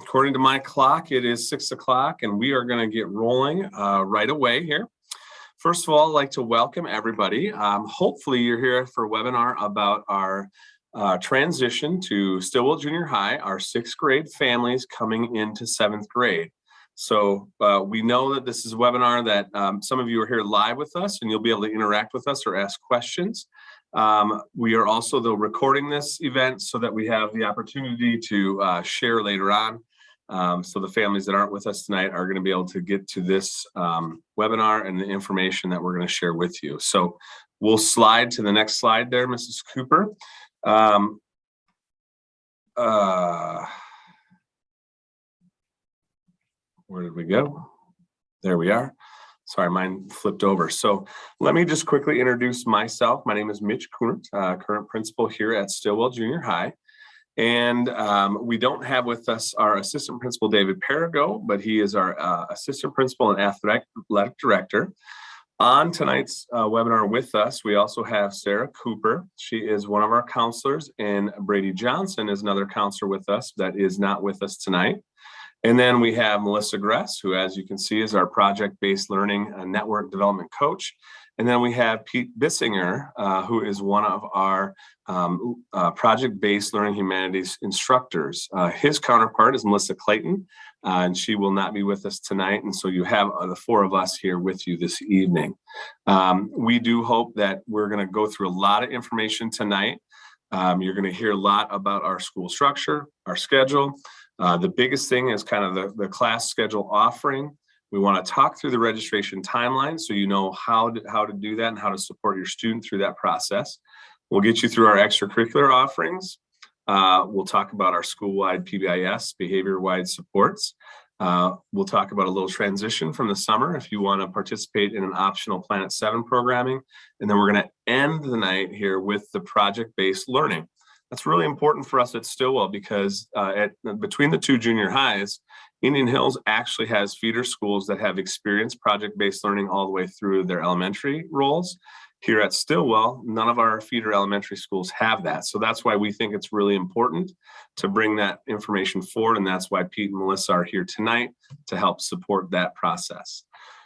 according to my clock, it is 6 o'clock and we are going to get rolling right away here. First of all, I'd like to welcome everybody. Hopefully you're here for a webinar about our transition to Stilwell Junior High, our 6th grade families coming into 7th grade. So we know that this is a webinar that some of you are here live with us and you'll be able to interact with us or ask questions. We are also though recording this event so that we have the opportunity to share later on. So the families that aren't with us tonight are going to be able to get to this webinar and the information that we're going to share with you. So we'll slide to the next slide there, Mrs. Cooper. Where did we go? There we are. Sorry, mine flipped over. So let me just quickly introduce myself. My name is Mitch Kunert, current principal here at Stilwell Junior High. And we don't have with us our assistant principal, David Perigo, but he is our assistant principal and athletic director. On tonight's webinar with us, we also have Sarah Cooper. She is one of our counselors, and Brady Johnson is another counselor with us that is not with us tonight. And then we have Melissa Gress, who, as you can see, is our project-based learning network development coach. And then we have Pete Bissinger, who is one of our project-based learning humanities instructors. His counterpart is Melissa Clayton, and she will not be with us tonight. And so you have the 4 of us here with you this evening. We do hope that we're going to go through a lot of information tonight. You're going to hear a lot about our school structure, our schedule. The biggest thing is kind of the class schedule offering. We want to talk through the registration timeline so you know how to do that and how to support your student through that process. We'll get you through our extracurricular offerings. We'll talk about our school-wide PBIS, behavior-wide supports. We'll talk about a little transition from the summer if you want to participate in an optional Planet 7 programming. And then we're going to end the night here with the project-based learning. That's really important for us at Stilwell because between the 2 junior highs, Indian Hills actually has feeder schools that have experienced project-based learning all the way through their elementary roles. Here at Stilwell, none of our feeder elementary schools have that. So that's why we think it's really important to bring that information forward. And that's why Pete and Melissa are here tonight to help support that process.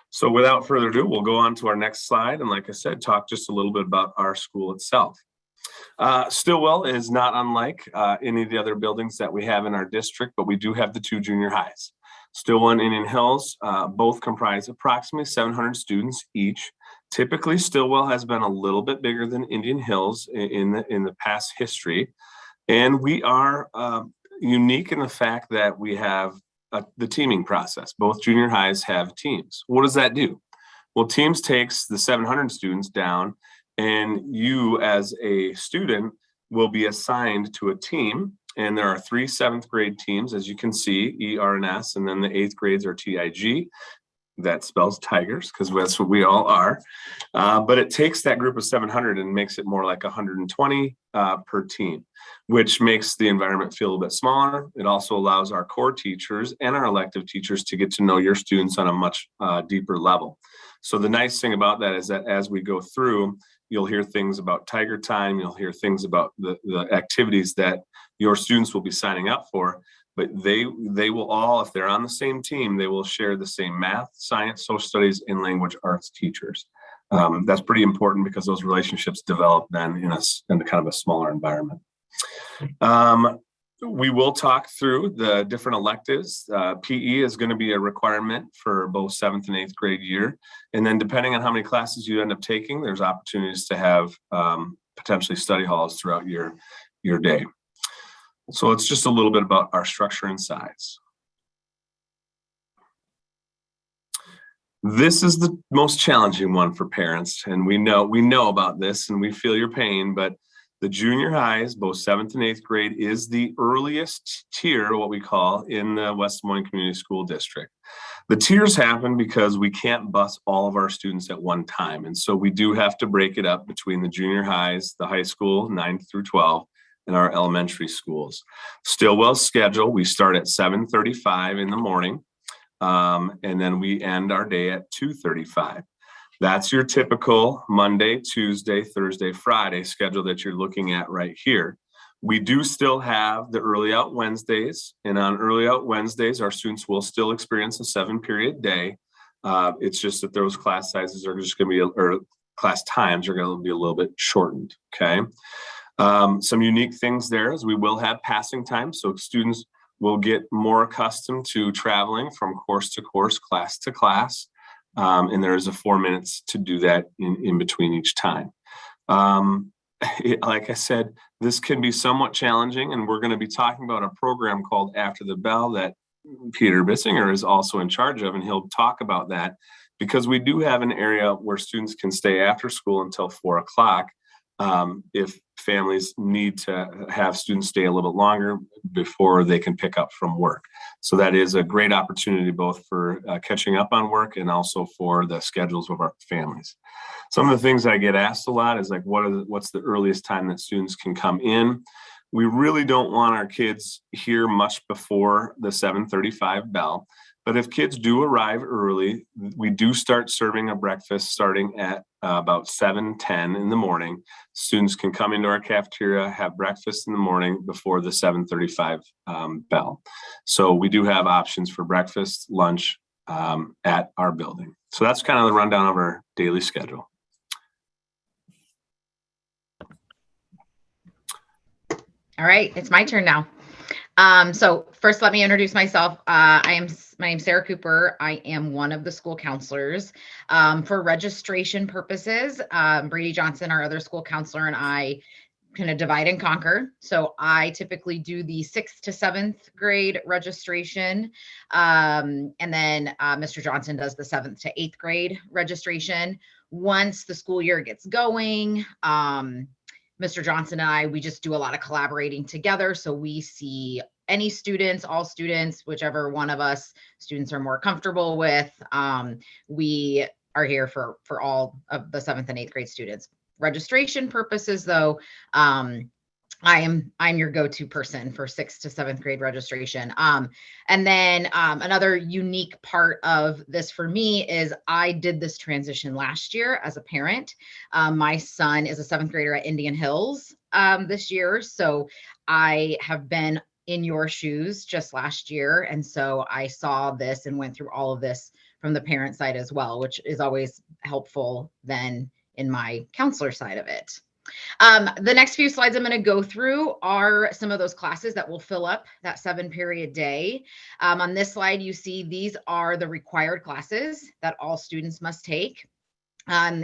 So without further ado, we'll go on to our next slide. And like I said, talk just a little bit about our school itself. Stilwell is not unlike any of the other buildings that we have in our district, but we do have the 2 junior highs. Stilwell and Indian Hills both comprise approximately 700 students each. Typically, Stilwell has been a little bit bigger than Indian Hills in the past history. And we are unique in the fact that we have the teaming process. Both junior highs have teams. What does that do? Well, teams takes the 700 students down, and you as a student will be assigned to a team. And there are 3 7th grade teams, as you can see, E, R, and S, and then the 8th grades are TIG. That spells tigers, because that's what we all are. But it takes that group of 700 and makes it more like 120 per team, which makes the environment feel a bit smaller. It also allows our core teachers and our elective teachers to get to know your students on a much deeper level. So the nice thing about that is that as we go through, you'll hear things about Tiger Time. You'll hear things about the activities that your students will be signing up for. But they will all, if they're on the same team, they will share the same math, science, social studies, and language arts teachers. That's pretty important because those relationships develop then in kind of a smaller environment. We will talk through the different electives. PE is going to be a requirement for both 7th and 8th grade year. And then depending on how many classes you end up taking, there's opportunities to have potentially study halls throughout your day. So it's just a little bit about our structure and size. This is the most challenging one for parents, and we know about this and we feel your pain, but the junior highs, both 7th and 8th grade, is the earliest tier, what we call, in the West Des Moines Community School District. The tiers happen because we can't bus all of our students at one time. And so we do have to break it up between the junior highs, the high school, 9th through 12, and our elementary schools. Stilwell's schedule, we start at 7:35 in the morning, and then we end our day at 2:35. That's your typical Monday, Tuesday, Thursday, Friday schedule that you're looking at right here. We do still have the early out Wednesdays, and on early out Wednesdays, our students will still experience a 7-period day. It's just that those class sizes are just going to be, or class times are going to be a little bit shortened. Okay. Some unique things there is we will have passing time, so students will get more accustomed to traveling from course to course, class to class, and there is a 4 minutes to do that in between each time. Like I said, this can be somewhat challenging, and we're going to be talking about a program called After the Bell that Peter Bissinger is also in charge of, and he'll talk about that because we do have an area where students can stay after school until 4 o'clock. If families need to have students stay a little bit longer before they can pick up from work. So that is a great opportunity both for catching up on work and also for the schedules of our families. Some of the things I get asked a lot is like, what's the earliest time that students can come in? We really don't want our kids here much before the 7:35 bell. But if kids do arrive early, we do start serving a breakfast starting at about 7:10 in the morning. Students can come into our cafeteria, have breakfast in the morning before the 7:35 bell. So we do have options for breakfast, lunch at our building. So that's kind of the rundown of our daily schedule. All right, it's my turn now. So first, let me introduce myself. My name's Sarah Cooper. I am one of the school counselors. For registration purposes, Brady Johnson, our other school counselor, and I kind of divide and conquer. So I typically do the 6th to 7th grade registration. And then Mr. Johnson does the 7th to 8th grade registration. Once the school year gets going, Mr. Johnson and I, we just do a lot of collaborating together. So we see any students, all students, whichever one of us students are more comfortable with. We are here for all of the 7th and 8th grade students. Registration purposes, though, I'm your go-to person for 6th to 7th grade registration. And then another unique part of this for me is I did this transition last year as a parent. My son is a 7th grader at Indian Hills this year. So I have been in your shoes just last year. And so I saw this and went through all of this from the parent side as well, which is always helpful then in my counselor side of it. The next few slides I'm going to go through are some of those classes that will fill up that 7-period day. On this slide, you see these are the required classes that all students must take.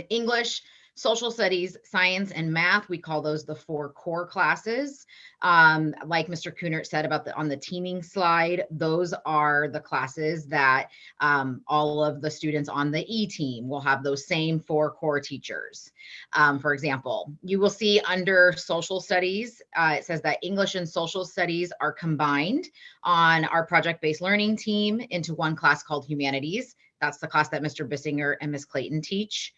English, social studies, science, and math, we call those the 4 core classes. Like Mr. Kunert said about on the teaming slide, those are the classes that all of the students on the E team will have those same 4 core teachers. For example, you will see under social studies, it says that English and social studies are combined on our project-based learning team into one class called humanities. That's the class that Mr. Bissinger and Ms. Clayton teach.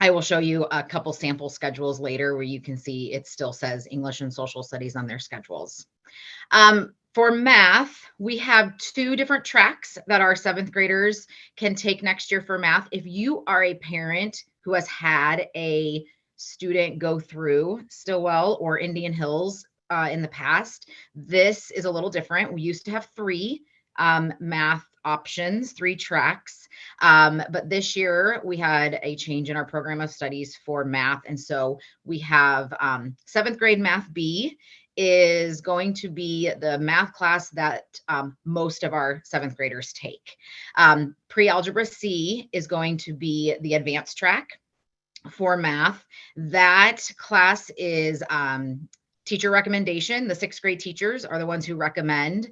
I will show you a couple sample schedules later where you can see it still says English and social studies on their schedules. For math, we have 2 different tracks that our 7th graders can take next year for math. If you are a parent who has had a student go through Stilwell or Indian Hills in the past, this is a little different. We used to have 3 math options, 3 tracks. But this year we had a change in our program of studies for math. And so we have 7th grade math B is going to be the math class that most of our 7th graders take. Pre-algebra C is going to be the advanced track for math. That class is teacher recommendation. The 6th grade teachers are the ones who recommend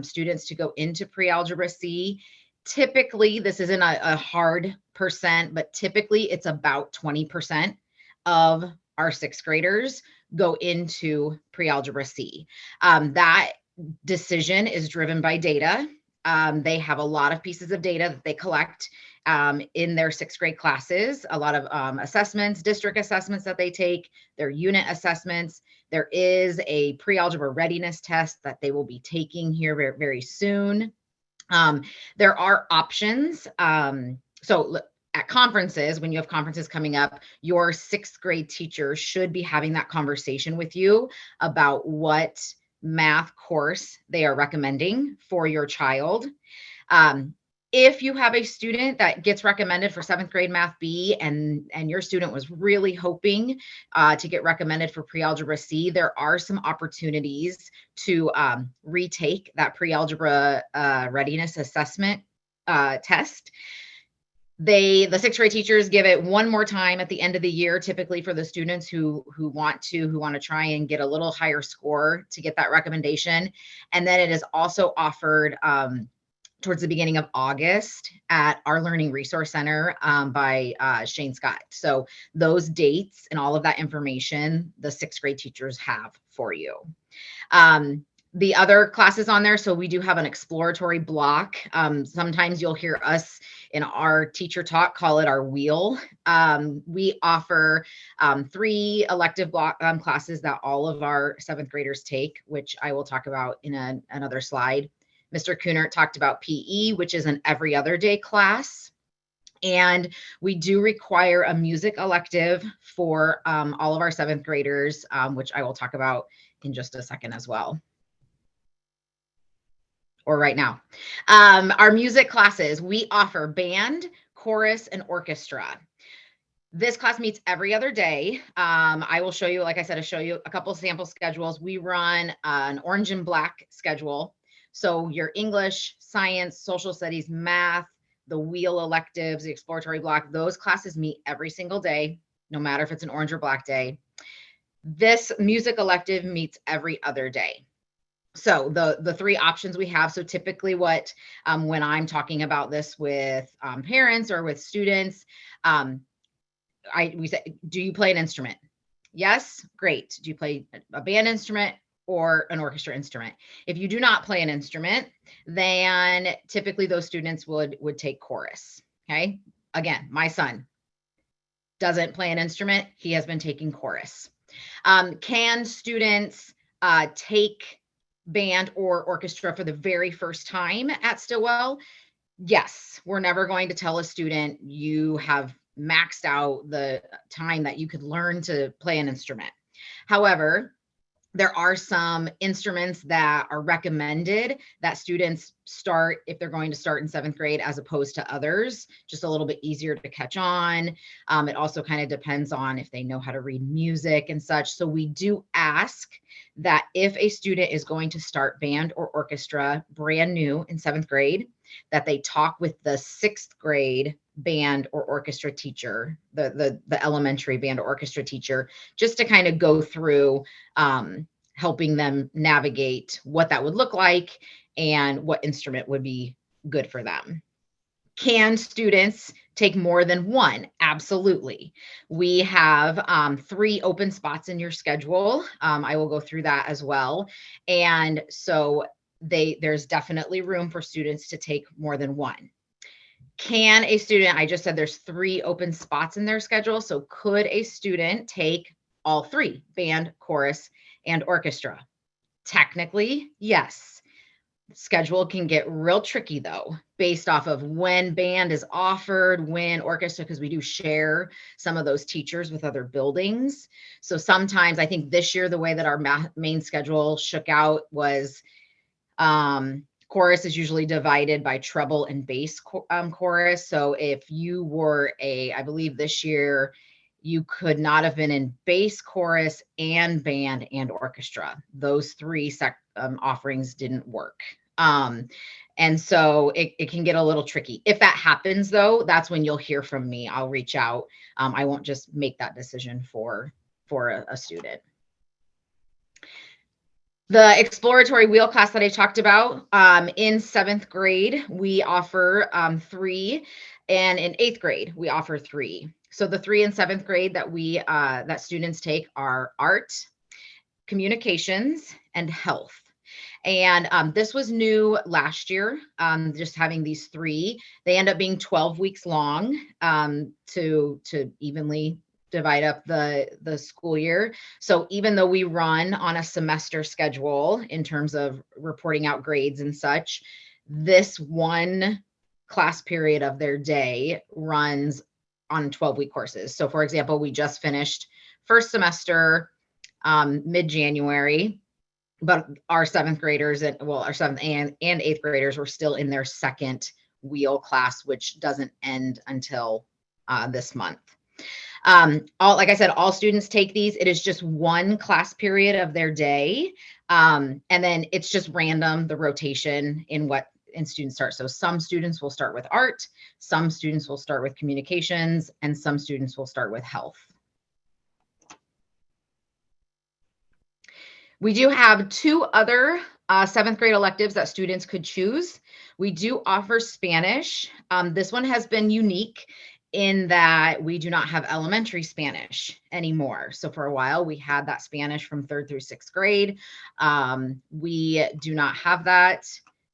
students to go into pre-algebra C. Typically, this isn't a hard percent, but typically it's about 20% of our 6th graders go into pre-algebra C. That decision is driven by data. They have a lot of pieces of data that they collect in their 6th grade classes, a lot of assessments, district assessments that they take, their unit assessments. There is a pre-algebra readiness test that they will be taking here very, very soon. There are options. So at conferences, when you have conferences coming up, your 6th grade teacher should be having that conversation with you about what math course they are recommending for your child. If you have a student that gets recommended for 7th grade Math B and your student was really hoping to get recommended for Pre-Algebra C, there are some opportunities to retake that Pre-Algebra Readiness Assessment test. The 6th grade teachers give it one more time at the end of the year, typically for the students who want to try and get a little higher score to get that recommendation. And then it is also offered towards the beginning of August at our Learning Resource Center by Shane Scott. So those dates and all of that information, the 6th grade teachers have for you. The other classes on there, so we do have an exploratory block. Sometimes you'll hear us in our teacher talk call it our wheel. We offer 3 elective block classes that all of our 7th graders take, which I will talk about in another slide. Mr. Kunert talked about PE, which is an every other day class. And we do require a music elective for all of our 7th graders, which I will talk about in just a second as well. Or right now. Our music classes, we offer band, chorus, and orchestra. This class meets every other day. I will show you, like I said, I'll show you a couple sample schedules. We run an orange and black schedule. So your English, science, social studies, math, the wheel electives, the exploratory block, those classes meet every single day, no matter if it's an orange or black day. This music elective meets every other day. So the 3 options we have. So typically what, when I'm talking about this with parents or with students, we say, do you play an instrument? Yes, great. Do you play a band instrument or an orchestra instrument? If you do not play an instrument, then typically those students would take chorus. Okay. Again, my son doesn't play an instrument. He has been taking chorus. Can students take band or orchestra for the very first time at Stilwell? Yes, we're never going to tell a student you have maxed out the time that you could learn to play an instrument. However, there are some instruments that are recommended that students start if they're going to start in 7th grade as opposed to others, just a little bit easier to catch on. It also kind of depends on if they know how to read music and such. So we do ask that if a student is going to start band or orchestra brand new in 7th grade, that they talk with the 6th grade band or orchestra teacher, the elementary band or orchestra teacher, just to kind of go through helping them navigate what that would look like and what instrument would be good for them. Can students take more than one? Absolutely. We have 3 open spots in your schedule. I will go through that as well. And so there's definitely room for students to take more than one. Can a student, I just said there's 3 open spots in their schedule. So could a student take all 3, band, chorus, and orchestra? Technically, yes. Schedule can get real tricky though, based off of when band is offered, when orchestra, because we do share some of those teachers with other buildings. So sometimes I think this year, the way that our main schedule shook out was chorus is usually divided by treble and bass chorus. So if you were I believe this year, you could not have been in bass, chorus, and band and orchestra. Those 3 offerings didn't work. And so it can get a little tricky. If that happens though, that's when you'll hear from me. I'll reach out. I won't just make that decision for a student. The exploratory wheel class that I talked about, in 7th grade, we offer 3, and in 8th grade, we offer 3. So the 3 in 7th grade that students take are art, communications, and health. And this was new last year, just having these 3. They end up being 12 weeks long to evenly divide up the school year. So even though we run on a semester schedule in terms of reporting out grades and such, this one class period of their day runs on 12-week courses. So for example, we just finished first semester mid-January, but our seventh graders and our seventh and eighth graders were still in their second wheel class, which doesn't end until this month. Like I said, all students take these. It is just one class period of their day. And then it's just random, the rotation in students start. So some students will start with art, some students will start with communications, and some students will start with health. We do have two other seventh grade electives that students could choose. We do offer Spanish. This one has been unique in that we do not have elementary Spanish anymore. So for a while we had that Spanish from 3rd through 6th grade. We do not have that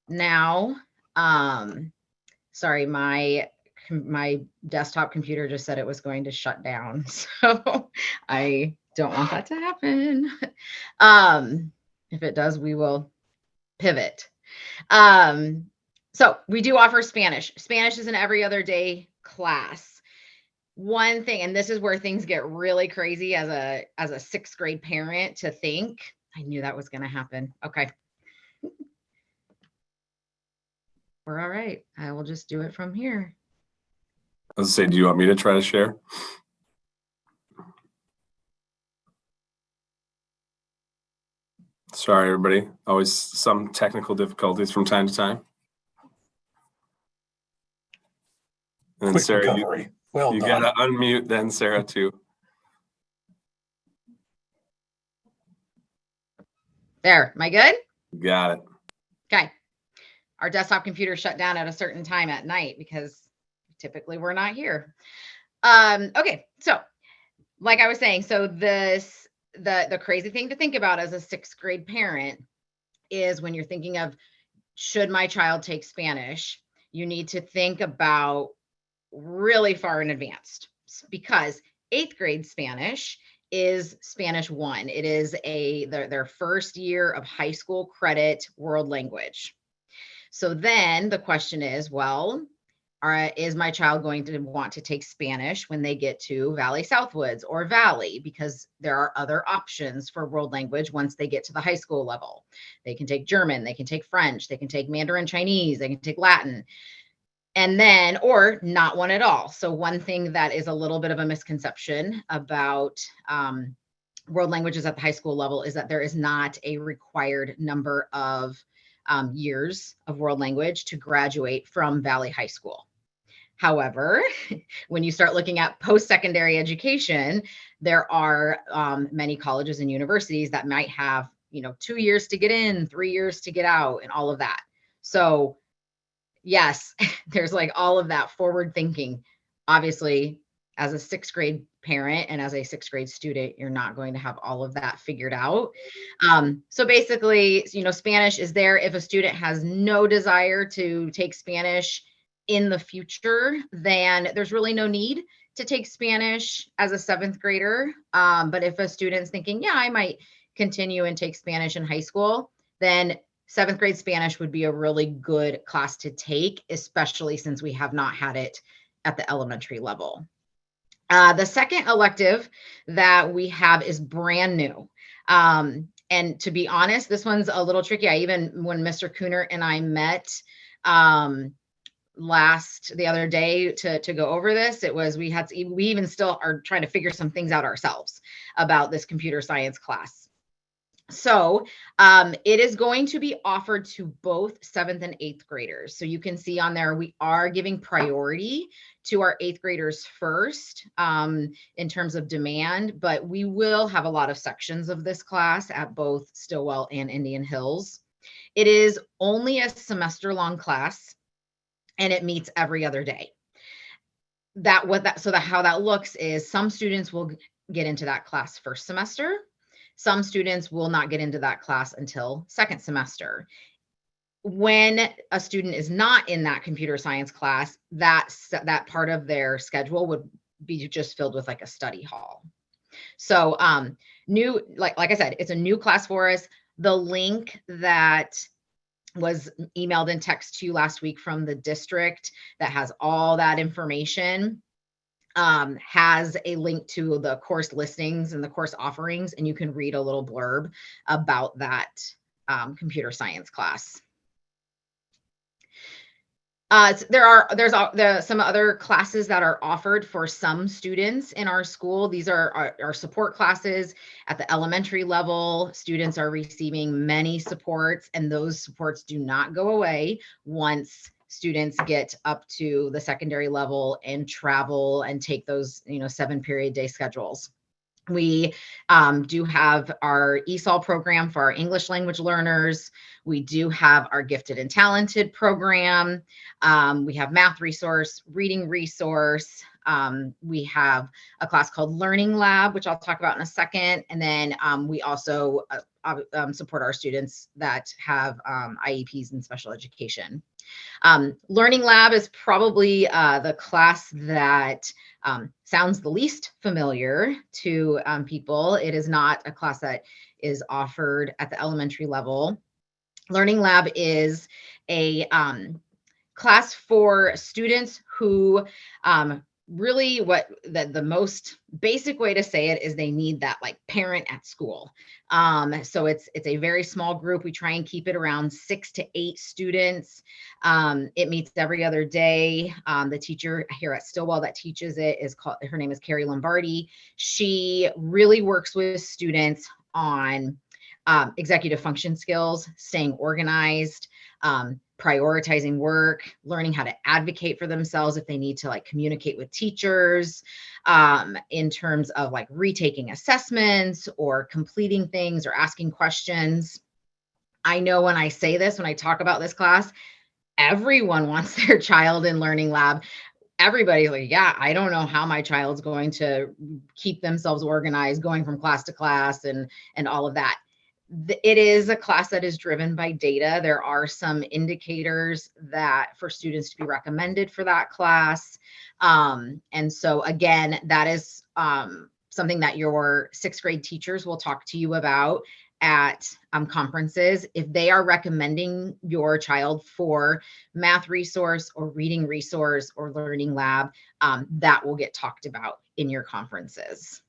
now. Sorry, my desktop computer just said it was going to shut down. So I don't want that to happen. If it does, we will pivot. So we do offer Spanish. Spanish is an every other day class. One thing, and this is where things get really crazy as a 6th grade parent to think, I knew that was going to happen. Okay. We're all right. I will just do it from here. I was saying, do you want me to try to share? Sorry, everybody. Always some technical difficulties from time to time. And Quick Sarah, recovery. Well you done. gotta unmute then, Sarah, too. There, am I good? Got it. Okay. Our desktop computer shut down at a certain time at night because typically we're not here. Okay, so like I was saying, so the crazy thing to think about as a 6th grade parent is when you're thinking of, should my child take Spanish, you need to think about really far in advance, because 8th grade Spanish is Spanish 1. It is their first year of high school credit world language. So then the question is, well, is my child going to want to take Spanish when they get to Valley Southwoods or Valley? Because there are other options for world language once they get to the high school level. They can take German, they can take French, they can take Mandarin Chinese, they can take Latin, and then, or not one at all. So one thing that is a little bit of a misconception about world languages at the high school level is that there is not a required number of years of world language to graduate from Valley High School. However, when you start looking at post-secondary education, there are many colleges and universities that might have, 2 years to get in, 3 years to get out, and all of that. So yes, there's like all of that forward thinking. Obviously, as a 6th grade parent and as a 6th grade student, you're not going to have all of that figured out. So basically, Spanish is there if a student has no desire to take Spanish in the future, then there's really no need to take Spanish as a 7th grader. But if a student's thinking, yeah, I might continue and take Spanish in high school, then 7th grade Spanish would be a really good class to take, especially since we have not had it at the elementary level. The second elective that we have is brand new. And to be honest, this one's a little tricky. When Mr. Cooner and I met the other day to go over this, we even still are trying to figure some things out ourselves about this computer science class. So it is going to be offered to both 7th and 8th graders. So you can see on there, we are giving priority to our 8th graders first in terms of demand, but we will have a lot of sections of this class at both Stilwell and Indian Hills. It is only a semester-long class, and it meets every other day. How that looks is some students will get into that class first semester. Some students will not get into that class until second semester. When a student is not in that computer science class, that part of their schedule would be just filled with like a study hall. So like I said, it's a new class for us. The link that was emailed and text to you last week from the district that has all that information. Has a link to the course listings and the course offerings, and you can read a little blurb about that computer science class. There's some other classes that are offered for some students in our school. These are our support classes at the elementary level. Students are receiving many supports, and those supports do not go away once students get up to the secondary level and travel and take those 7-period day schedules. We do have our ESOL program for our English language learners. We do have our gifted and talented program. We have math resource, reading resource. We have a class called Learning Lab, which I'll talk about in a second. And then we also support our students that have IEPs in special education. Learning Lab is probably the class that sounds the least familiar to people. It is not a class that is offered at the elementary level. Learning Lab is a class for students who really the most basic way to say it is they need that like parent at school. So it's a very small group. We try and keep it around 6 to 8 students. It meets every other day. The teacher here at Stilwell that teaches it her name is Carrie Lombardi. She really works with students on executive function skills, staying organized, prioritizing work, learning how to advocate for themselves if they need to like communicate with teachers, in terms of like retaking assessments or completing things or asking questions. I know when I say this, when I talk about this class, everyone wants their child in Learning Lab. Everybody's like, yeah, I don't know how my child's going to keep themselves organized, going from class to class and all of that. It is a class that is driven by data. There are some indicators that for students to be recommended for that class. And so again, that is something that your 6th grade teachers will talk to you about at conferences. If they are recommending your child for math resource or reading resource or Learning Lab, that will get talked about in your conferences.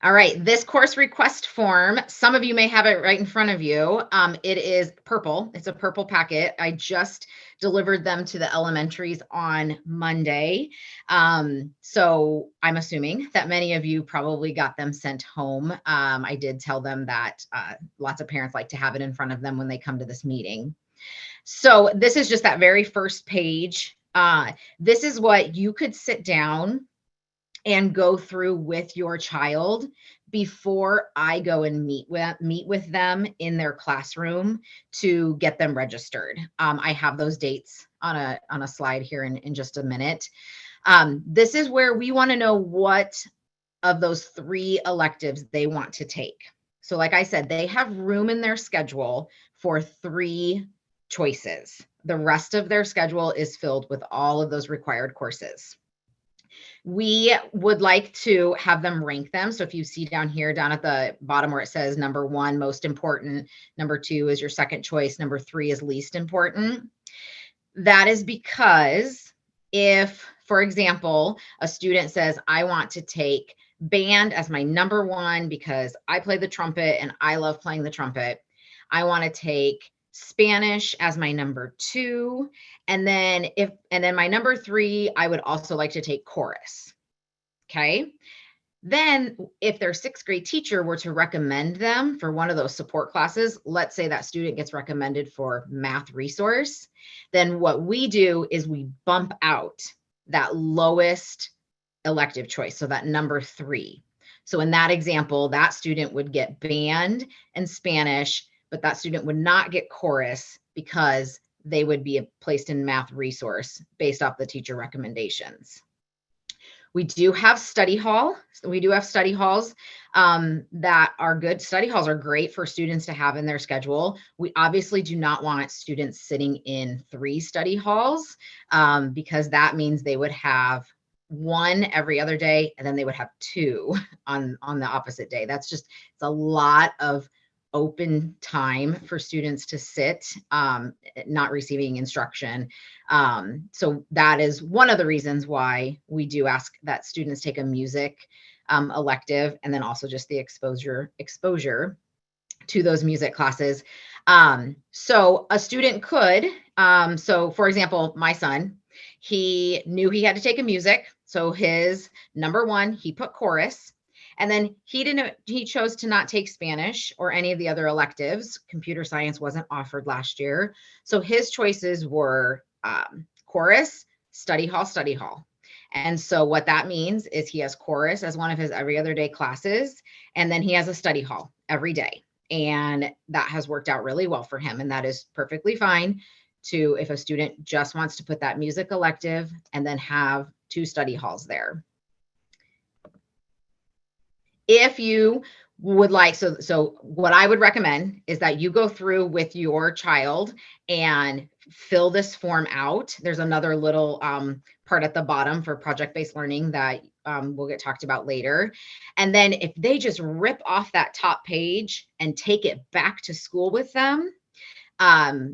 All right, this course request form, some of you may have it right in front of you. It is purple. It's a purple packet. I just delivered them to the elementaries on Monday. So I'm assuming that many of you probably got them sent home. I did tell them that lots of parents like to have it in front of them when they come to this meeting. So this is just that very first page. This is what you could sit down and go through with your child before I go and meet with them in their classroom to get them registered. I have those dates on a slide here in just a minute. This is where we want to know what of those 3 electives they want to take. So like I said, they have room in their schedule for 3 choices. The rest of their schedule is filled with all of those required courses. We would like to have them rank them. So if you see down here, down at the bottom where it says number 1, most important, number 2 is your second choice, number 3 is least important. That is because if, for example, a student says, I want to take band as my number 1 because I play the trumpet and I love playing the trumpet. I want to take Spanish as my number 2. And then my number 3, I would also like to take chorus. Okay. Then if their 6th grade teacher were to recommend them for one of those support classes, let's say that student gets recommended for math resource, then what we do is we bump out that lowest elective choice. So that number 3. So in that example, that student would get band and Spanish, but that student would not get chorus because they would be placed in math resource based off the teacher recommendations. We do have study hall. We do have study halls that are good. Study halls are great for students to have in their schedule. We obviously do not want students sitting in 3 study halls because that means they would have 1 every other day, and then they would have 2 on the opposite day. It's a lot of open time for students to sit, not receiving instruction. So that is one of the reasons why we do ask that students take a music elective, and then also just the exposure to those music classes. So a student could, so for example, my son, he knew he had to take a music. So his number one, he put chorus. And then he chose to not take Spanish or any of the other electives. Computer science wasn't offered last year. So his choices were chorus, study hall. And so what that means is he has chorus as one of his every other day classes, and then he has a study hall every day. And that has worked out really well for him. And that is perfectly fine to, if a student just wants to put that music elective and then have 2 study halls there. If you would like, so what I would recommend is that you go through with your child and fill this form out. There's another little part at the bottom for project-based learning that will get talked about later. And then if they just rip off that top page and take it back to school with them,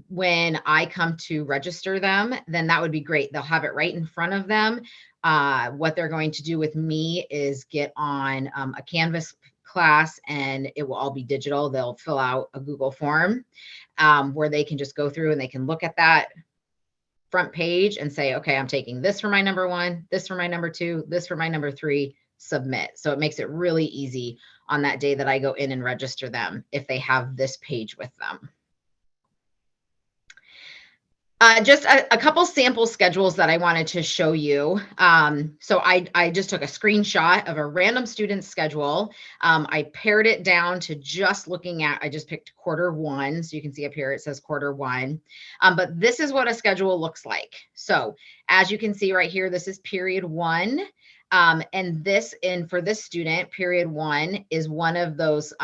when I come to register them, then that would be great. They'll have it right in front of them. What they're going to do with me is get on a Canvas class, and it will all be digital. They'll fill out a Google form where they can just go through and they can look at that front page and say, okay, I'm taking this for my number 1, this for my number 2, this for my number 3, submit. So it makes it really easy on that day that I go in and register them if they have this page with them. Just a couple sample schedules that I wanted to show you. So I just took a screenshot of a random student schedule. I pared it down to just looking at, I just picked Q1. So you can see up here, it says Q1. But this is what a schedule looks like. So as you can see right here, this is period 1. And for this student, period 1 is one of those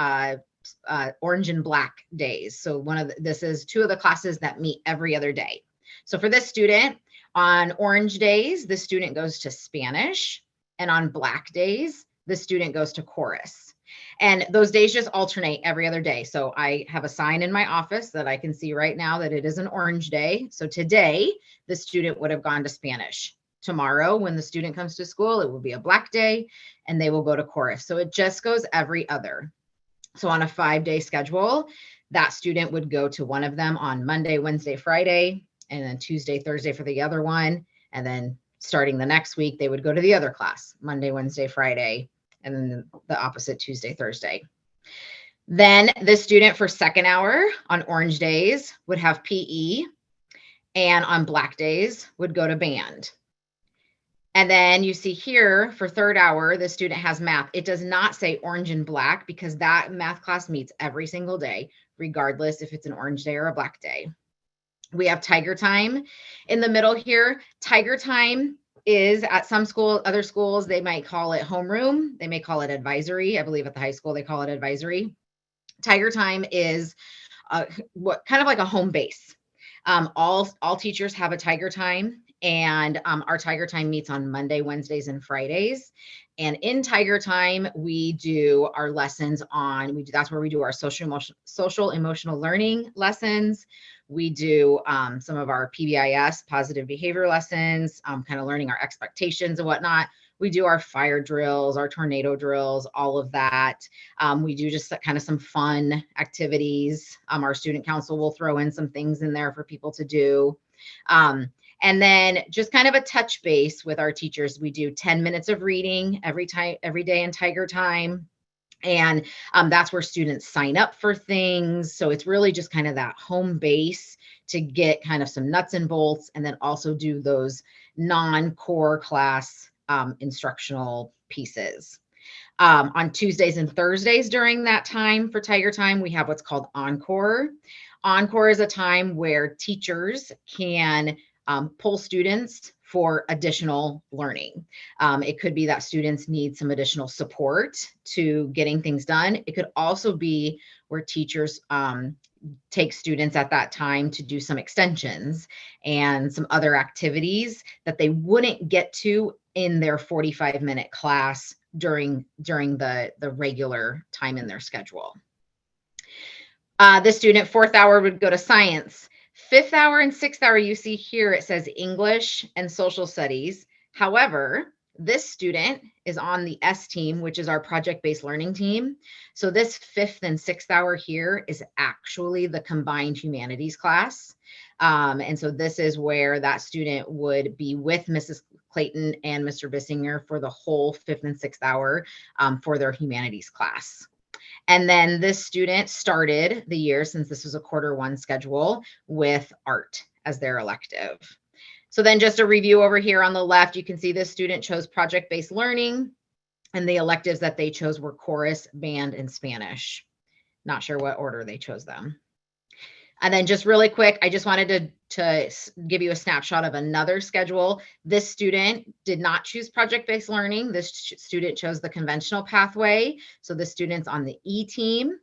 orange and black days. So this is 2 of the classes that meet every other day. So for this student, on orange days, the student goes to Spanish, and on black days, the student goes to chorus. And those days just alternate every other day. So I have a sign in my office that I can see right now that it is an orange day. So today, the student would have gone to Spanish. Tomorrow, when the student comes to school, it will be a black day, and they will go to chorus. So it just goes every other. So on a 5-day schedule, that student would go to one of them on Monday, Wednesday, Friday, and then Tuesday, Thursday for the other one. And then starting the next week, they would go to the other class, Monday, Wednesday, Friday, and then the opposite Tuesday, Thursday. Then the student for second hour on orange days would have PE, and on black days would go to band. And then you see here for third hour, the student has math. It does not say orange and black because that math class meets every single day, regardless if it's an orange day or a black day. We have Tiger Time in the middle here. Tiger Time is at some school, other schools, they might call it homeroom. They may call it advisory. I believe at the high school, they call it advisory. Tiger Time is what kind of like a home base. All teachers have a Tiger Time, and our Tiger Time meets on Monday, Wednesdays, and Fridays. And in Tiger Time, we do our lessons on, that's where we do our social emotional learning lessons. We do some of our PBIS, positive behavior lessons, kind of learning our expectations and whatnot. We do our fire drills, our tornado drills, all of that. We do just kind of some fun activities. Our student council will throw in some things in there for people to do. And then just kind of a touch base with our teachers. We do 10 minutes of reading every day in Tiger Time. And that's where students sign up for things. So it's really just kind of that home base to get kind of some nuts and bolts, and then also do those non-core class instructional pieces. On Tuesdays and Thursdays during that time for Tiger Time, we have what's called Encore. Encore is a time where teachers can pull students for additional learning. It could be that students need some additional support to getting things done. It could also be where teachers take students at that time to do some extensions and some other activities that they wouldn't get to in their 45-minute class during the regular time in their schedule. This student, fourth hour would go to science. Fifth hour and sixth hour, you see here, it says English and social studies. However, this student is on the S team, which is our project-based learning team. So this fifth and sixth hour here is actually the combined humanities class. And so this is where that student would be with Mrs. Clayton and Mr. Bissinger for the whole fifth and sixth hour for their humanities class. And then this student started the year, since this was a quarter 1 schedule, with art as their elective. So then just a review over here on the left, you can see this student chose project-based learning, and the electives that they chose were chorus, band, and Spanish. Not sure what order they chose them. And then just really quick, I just wanted to give you a snapshot of another schedule. This student did not choose project-based learning. This student chose the conventional pathway. So the student's on the E team.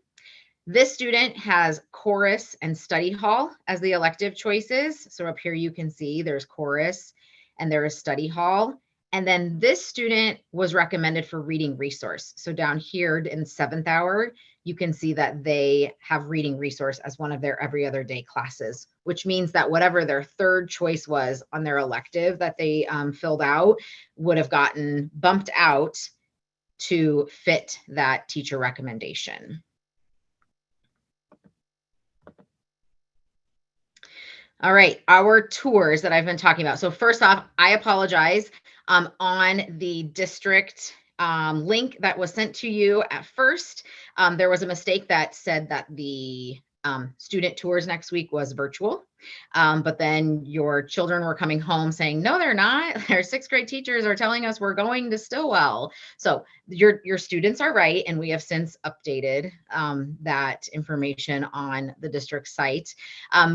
This student has chorus and study hall as the elective choices. So up here you can see there's chorus and there is study hall. And then this student was recommended for reading resource. So down here in 7th hour, you can see that they have reading resource as one of their every other day classes, which means that whatever their third choice was on their elective that they filled out would have gotten bumped out to fit that teacher recommendation. All right, our tours that I've been talking about. So first off, I apologize. On the district link that was sent to you at first, there was a mistake that said that the student tours next week was virtual. But then your children were coming home saying, no, they're not. Their 6th grade teachers are telling us we're going to Stilwell. So your students are right. And we have since updated that information on the district site.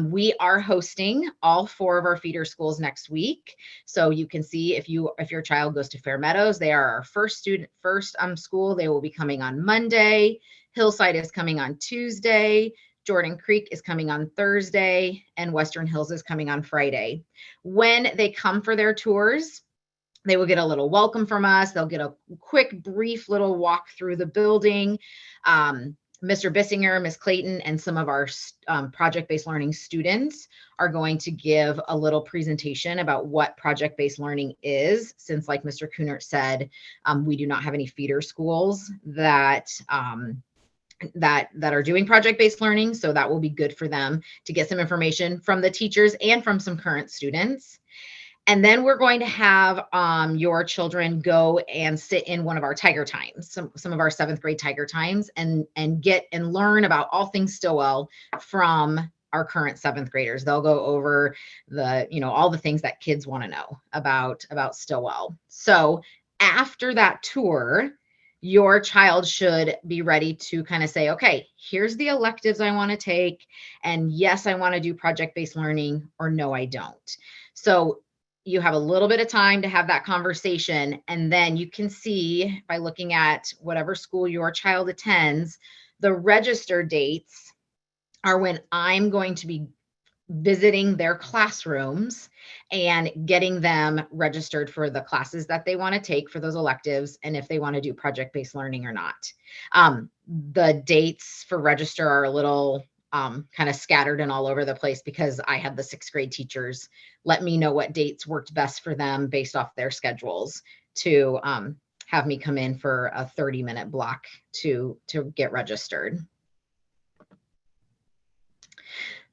We are hosting all 4 of our feeder schools next week. So you can see if your child goes to Fair Meadows, they are our first school. They will be coming on Monday. Hillside is coming on Tuesday. Jordan Creek is coming on Thursday, and Western Hills is coming on Friday. When they come for their tours, they will get a little welcome from us. They'll get a quick, brief little walk through the building. Mr. Bissinger, Ms. Clayton, and some of our project-based learning students are going to give a little presentation about what project-based learning is, since, like Mr. Kunert said, we do not have any feeder schools that are doing project-based learning. So that will be good for them to get some information from the teachers and from some current students. And then we're going to have your children go and sit in one of our Tiger Times, some of our 7th grade Tiger Times, and get and learn about all things Stilwell from our current 7th graders. They'll go over all the things that kids want to know about Stilwell. So after that tour, your child should be ready to kind of say, okay, here's the electives I want to take. And yes, I want to do project-based learning, or no, I don't. So you have a little bit of time to have that conversation. And then you can see by looking at whatever school your child attends, the register dates are when I'm going to be visiting their classrooms and getting them registered for the classes that they want to take for those electives, and if they want to do project-based learning or not. The dates for register are a little kind of scattered and all over the place, because I had the 6th grade teachers let me know what dates worked best for them based off their schedules to have me come in for a 30-minute block to get registered.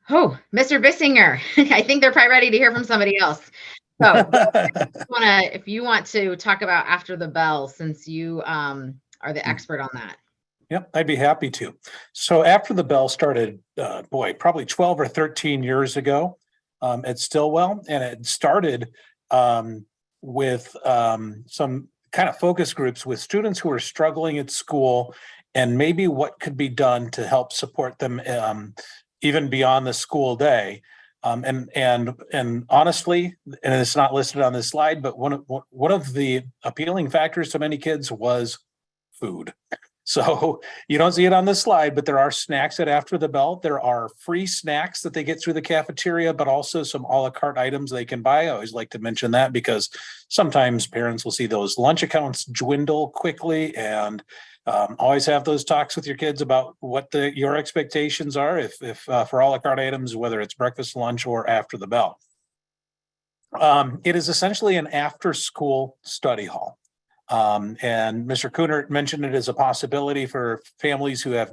Oh, Mr. Bissinger, I think they're probably ready to hear from somebody else. So if you want to talk about after the bell, since you are the expert on that. Yep, I'd be happy to. So after the bell started, probably 12 or 13 years ago at Stilwell, and it started with some kind of focus groups with students who are struggling at school, and maybe what could be done to help support them even beyond the school day. And honestly, and it's not listed on this slide, but one of the appealing factors to many kids was food. So you don't see it on this slide, but there are snacks at After the Bell. There are free snacks that they get through the cafeteria, but also some a la carte items they can buy. I always like to mention that because sometimes parents will see those lunch accounts dwindle quickly, and always have those talks with your kids about what your expectations are if for a la carte items, whether it's breakfast, lunch, or After the Bell. It is essentially an after-school study hall. And Mr. Kunert mentioned it as a possibility for families who have,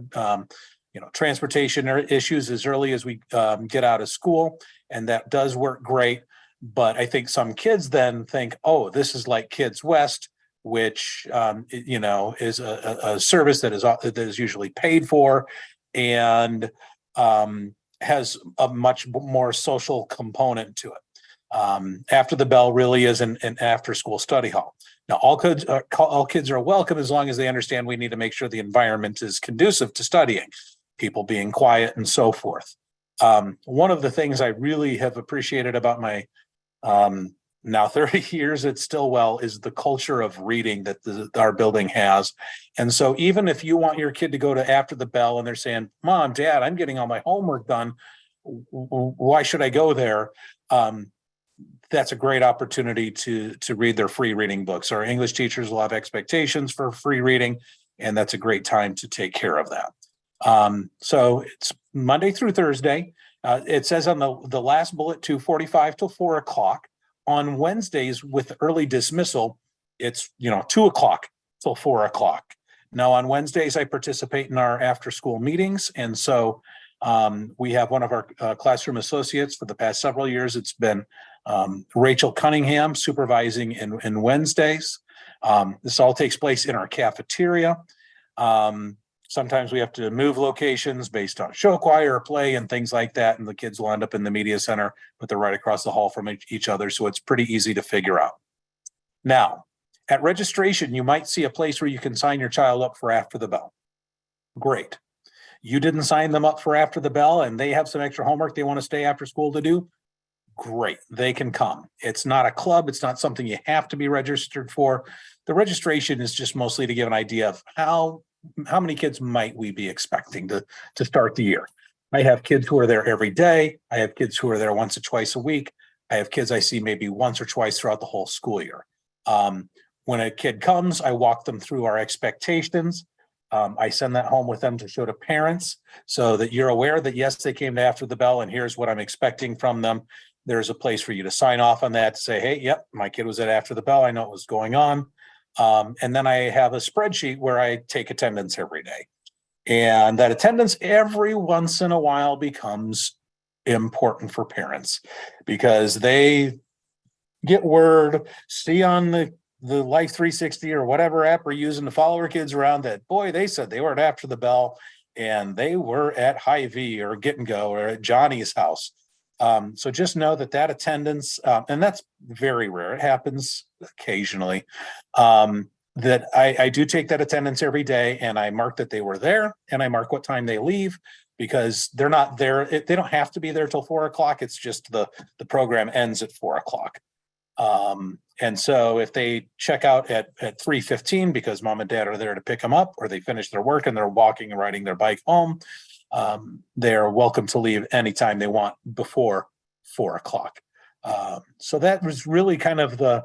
transportation issues as early as we get out of school, and that does work great. But I think some kids then think, oh, this is like Kids West, which is a service that is usually paid for, and has a much more social component to it. After the Bell really is an after-school study hall. Now, all kids are welcome as long as they understand we need to make sure the environment is conducive to studying, people being quiet and so forth. One of the things I really have appreciated about my now 30 years at Stilwell is the culture of reading that our building has. And so even if you want your kid to go to After the Bell and they're saying, Mom, Dad, I'm getting all my homework done, why should I go there? That's a great opportunity to read their free reading books. Our English teachers will have expectations for free reading, and that's a great time to take care of that. So it's Monday through Thursday. It says on the last bullet, 2:45 till 4 o'clock. On Wednesdays with early dismissal, it's 2 o'clock till 4 o'clock. Now on Wednesdays, I participate in our after-school meetings, and so we have one of our classroom associates for the past several years. It's been Rachel Cunningham supervising in Wednesdays. This all takes place in our cafeteria. Sometimes we have to move locations based on show choir or play and things like that, and the kids will end up in the media center, but they're right across the hall from each other, so it's pretty easy to figure out. Now, at registration, you might see a place where you can sign your child up for After the Bell. Great. You didn't sign them up for After the Bell and they have some extra homework they want to stay after school to do. Great, they can come. It's not a club. It's not something you have to be registered for. The registration is just mostly to give an idea of how many kids might we be expecting to start the year. I have kids who are there every day. I have kids who are there once or twice a week. I have kids I see maybe once or twice throughout the whole school year. When a kid comes, I walk them through our expectations. I send that home with them to show to parents so that you're aware that, yes, they came to After the Bell and here's what I'm expecting from them. There's a place for you to sign off on that to say, hey, yep, my kid was at After the Bell. I know what was going on. And then I have a spreadsheet where I take attendance every day. And that attendance every once in a while becomes important for parents because they get word, see on the Life 360 or whatever app we're using to follow our kids around that, boy, they said they were at After the Bell and they were at Hy-Vee or Get and Go or at Johnny's house. So just know that attendance, and that's very rare. It happens occasionally, that I do take that attendance every day and I mark that they were there and I mark what time they leave because they're not there. They don't have to be there till 4 o'clock. It's just the program ends at 4 o'clock. And so if they check out at 3:15 because mom and dad are there to pick them up, or they finish their work and they're walking and riding their bike home, they're welcome to leave anytime they want before 4 o'clock. So that was really kind of the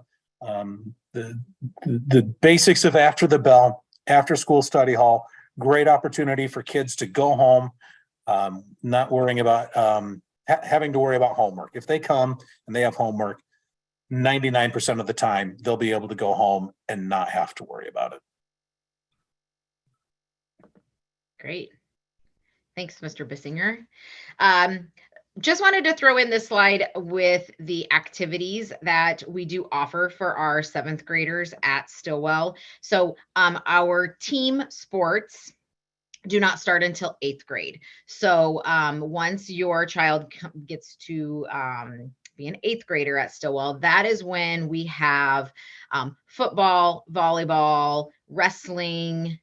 basics of After the Bell, after school study hall. Great opportunity for kids to go home, not worrying about having to worry about homework. If they come and they have homework, 99% of the time they'll be able to go home and not have to worry about it. Great. Thanks, Mr. Bissinger. Just wanted to throw in this slide with the activities that we do offer for our 7th graders at Stilwell. So our team sports do not start until 8th grade. So once your child gets to be an 8th grader at Stilwell, that is when we have football, volleyball, wrestling,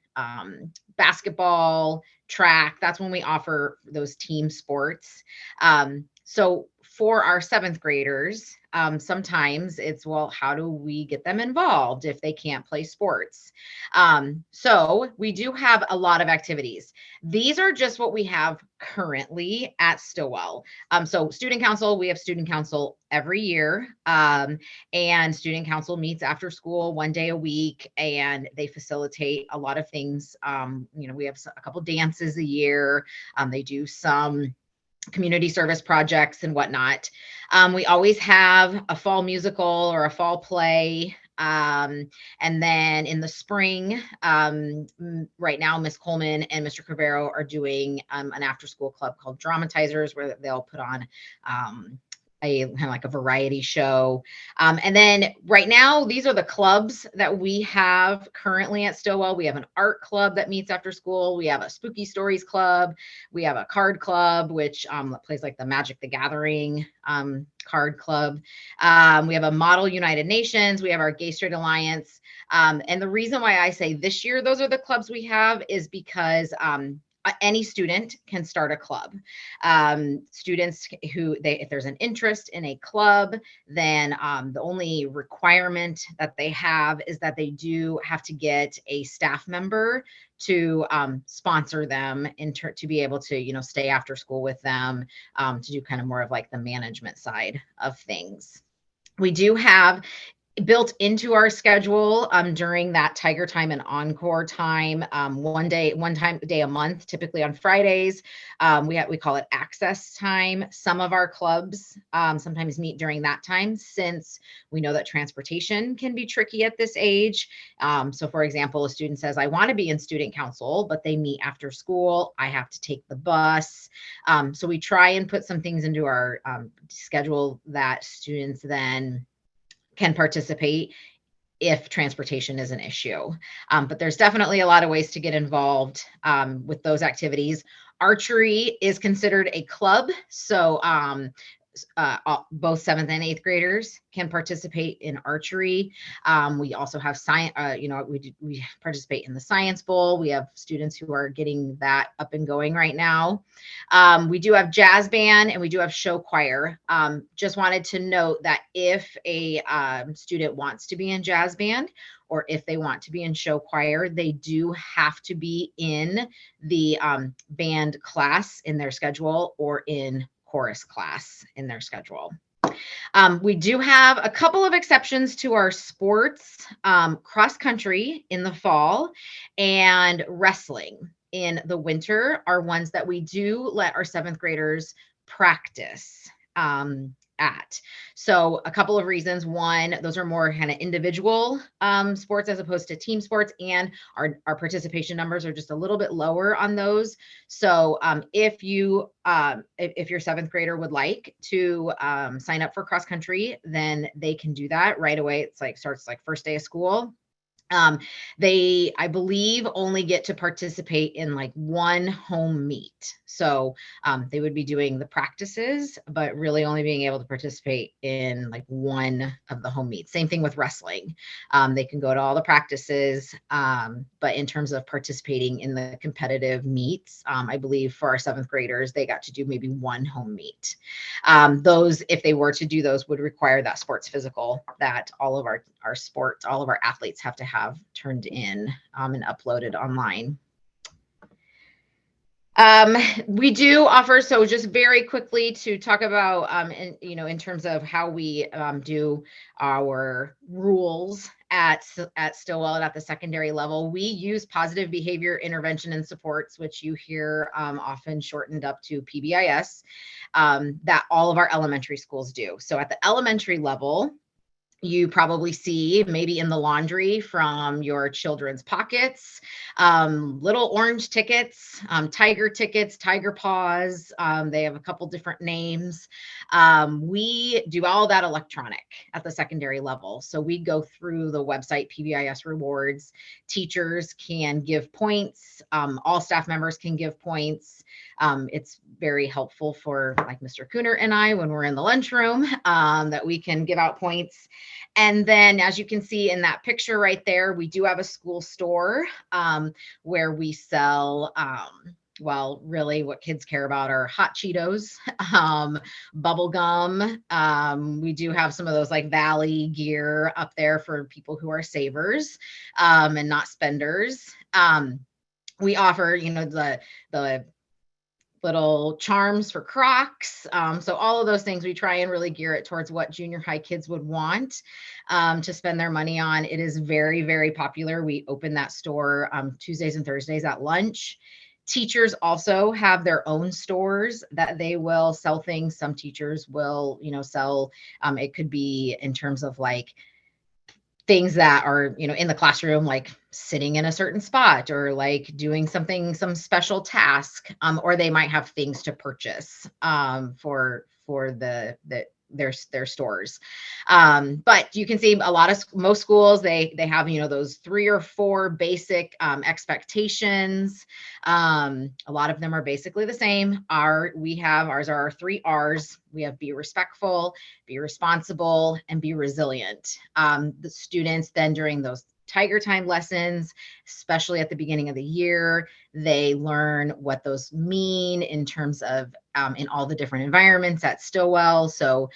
basketball, track. That's when we offer those team sports. So for our seventh graders, sometimes it's, well, how do we get them involved if they can't play sports? So we do have a lot of activities. These are just what we have currently at Stilwell. So student council, we have student council every year. And student council meets after school 1 day a week, and they facilitate a lot of things. We have a couple dances a year. They do some community service projects and whatnot. We always have a fall musical or a fall play. And then in the spring, right now, Miss Coleman and Mr. Cravero are doing an after school club called Dramatizers, where they'll put on a kind of like a variety show. And then right now, these are the clubs that we have currently at Stilwell. We have an art club that meets after school. We have a spooky stories club. We have a card club, which plays like the Magic the Gathering card club. We have a Model United Nations. We have our Gay Straight Alliance. And the reason why I say this year, those are the clubs we have, is because any student can start a club. Students if there's an interest in a club, then the only requirement that they have is that they do have to get a staff member to sponsor them to be able to, stay after school with them, to do kind of more of like the management side of things. We do have built into our schedule during that Tiger Time and Encore time, one day a month, typically on Fridays. We call it access time. Some of our clubs sometimes meet during that time, since we know that transportation can be tricky at this age. So for example, a student says, I want to be in student council, but they meet after school. I have to take the bus. So we try and put some things into our schedule that students then can participate if transportation is an issue. But there's definitely a lot of ways to get involved with those activities. Archery is considered a club. So both 7th and 8th graders can participate in archery. We also have science, we participate in the Science Bowl. We have students who are getting that up and going right now. We do have jazz band, and we do have show choir. Just wanted to note that if a student wants to be in jazz band, or if they want to be in show choir, they do have to be in the band class in their schedule, or in chorus class in their schedule. We do have a couple of exceptions to our sports. Cross country in the fall and wrestling in the winter are ones that we do let our 7th graders practice at. So a couple of reasons. One, those are more kind of individual sports as opposed to team sports, and our participation numbers are just a little bit lower on those. So if your 7th grader would like to sign up for cross country, then they can do that right away. It's like starts like first day of school. They, I believe, only get to participate in like one home meet. So they would be doing the practices, but really only being able to participate in like one of the home meets. Same thing with wrestling. They can go to all the practices, but in terms of participating in the competitive meets, I believe for our 7th graders, they got to do maybe one home meet. Those, if they were to do those, would require that sports physical that all of our athletes have to have turned in and uploaded online. We do offer, so just very quickly to talk about, in terms of how we do our rules at Stilwell and at the secondary level, we use positive behavior intervention and supports, which you hear often shortened up to PBIS, that all of our elementary schools do. So at the elementary level, you probably see maybe in the laundry from your children's pockets, little orange tickets, tiger tickets, tiger paws. They have a couple different names. We do all that electronic at the secondary level. So we go through the website PBIS Rewards. Teachers can give points. All staff members can give points. It's very helpful for like Mr. Cooner and I when we're in the lunchroom, that we can give out points. And then, as you can see in that picture right there, we do have a school store where we sell well, really what kids care about are hot Cheetos, bubble gum. We do have some of those like Valley gear up there for people who are savers, and not spenders. We offer, the little charms for Crocs. So all of those things, we try and really gear it towards what junior high kids would want to spend their money on. It is very, very popular. We open that store Tuesdays and Thursdays at lunch. Teachers also have their own stores that they will sell things. Some teachers will, sell, it could be in terms of like things that are, in the classroom, like sitting in a certain spot or like doing something, some special task, or they might have things to purchase for their stores. But you can see a lot of most schools, they have, those 3 or 4 basic expectations. A lot of them are basically the same. Ours are our 3 R's. We have be respectful, be responsible, and be resilient. The students then during those Tiger Time lessons, especially at the beginning of the year, they learn what those mean in terms of in all the different environments at Stilwell. So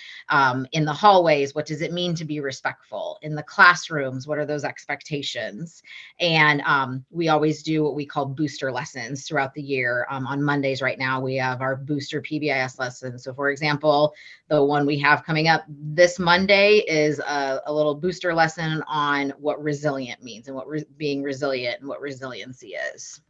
in the hallways, what does it mean to be respectful? In the classrooms, what are those expectations? And we always do what we call booster lessons throughout the year. On Mondays right now, we have our booster PBIS lessons. So for example, the one we have coming up this Monday is a little booster lesson on what resilient means and what being resilient and what resiliency is.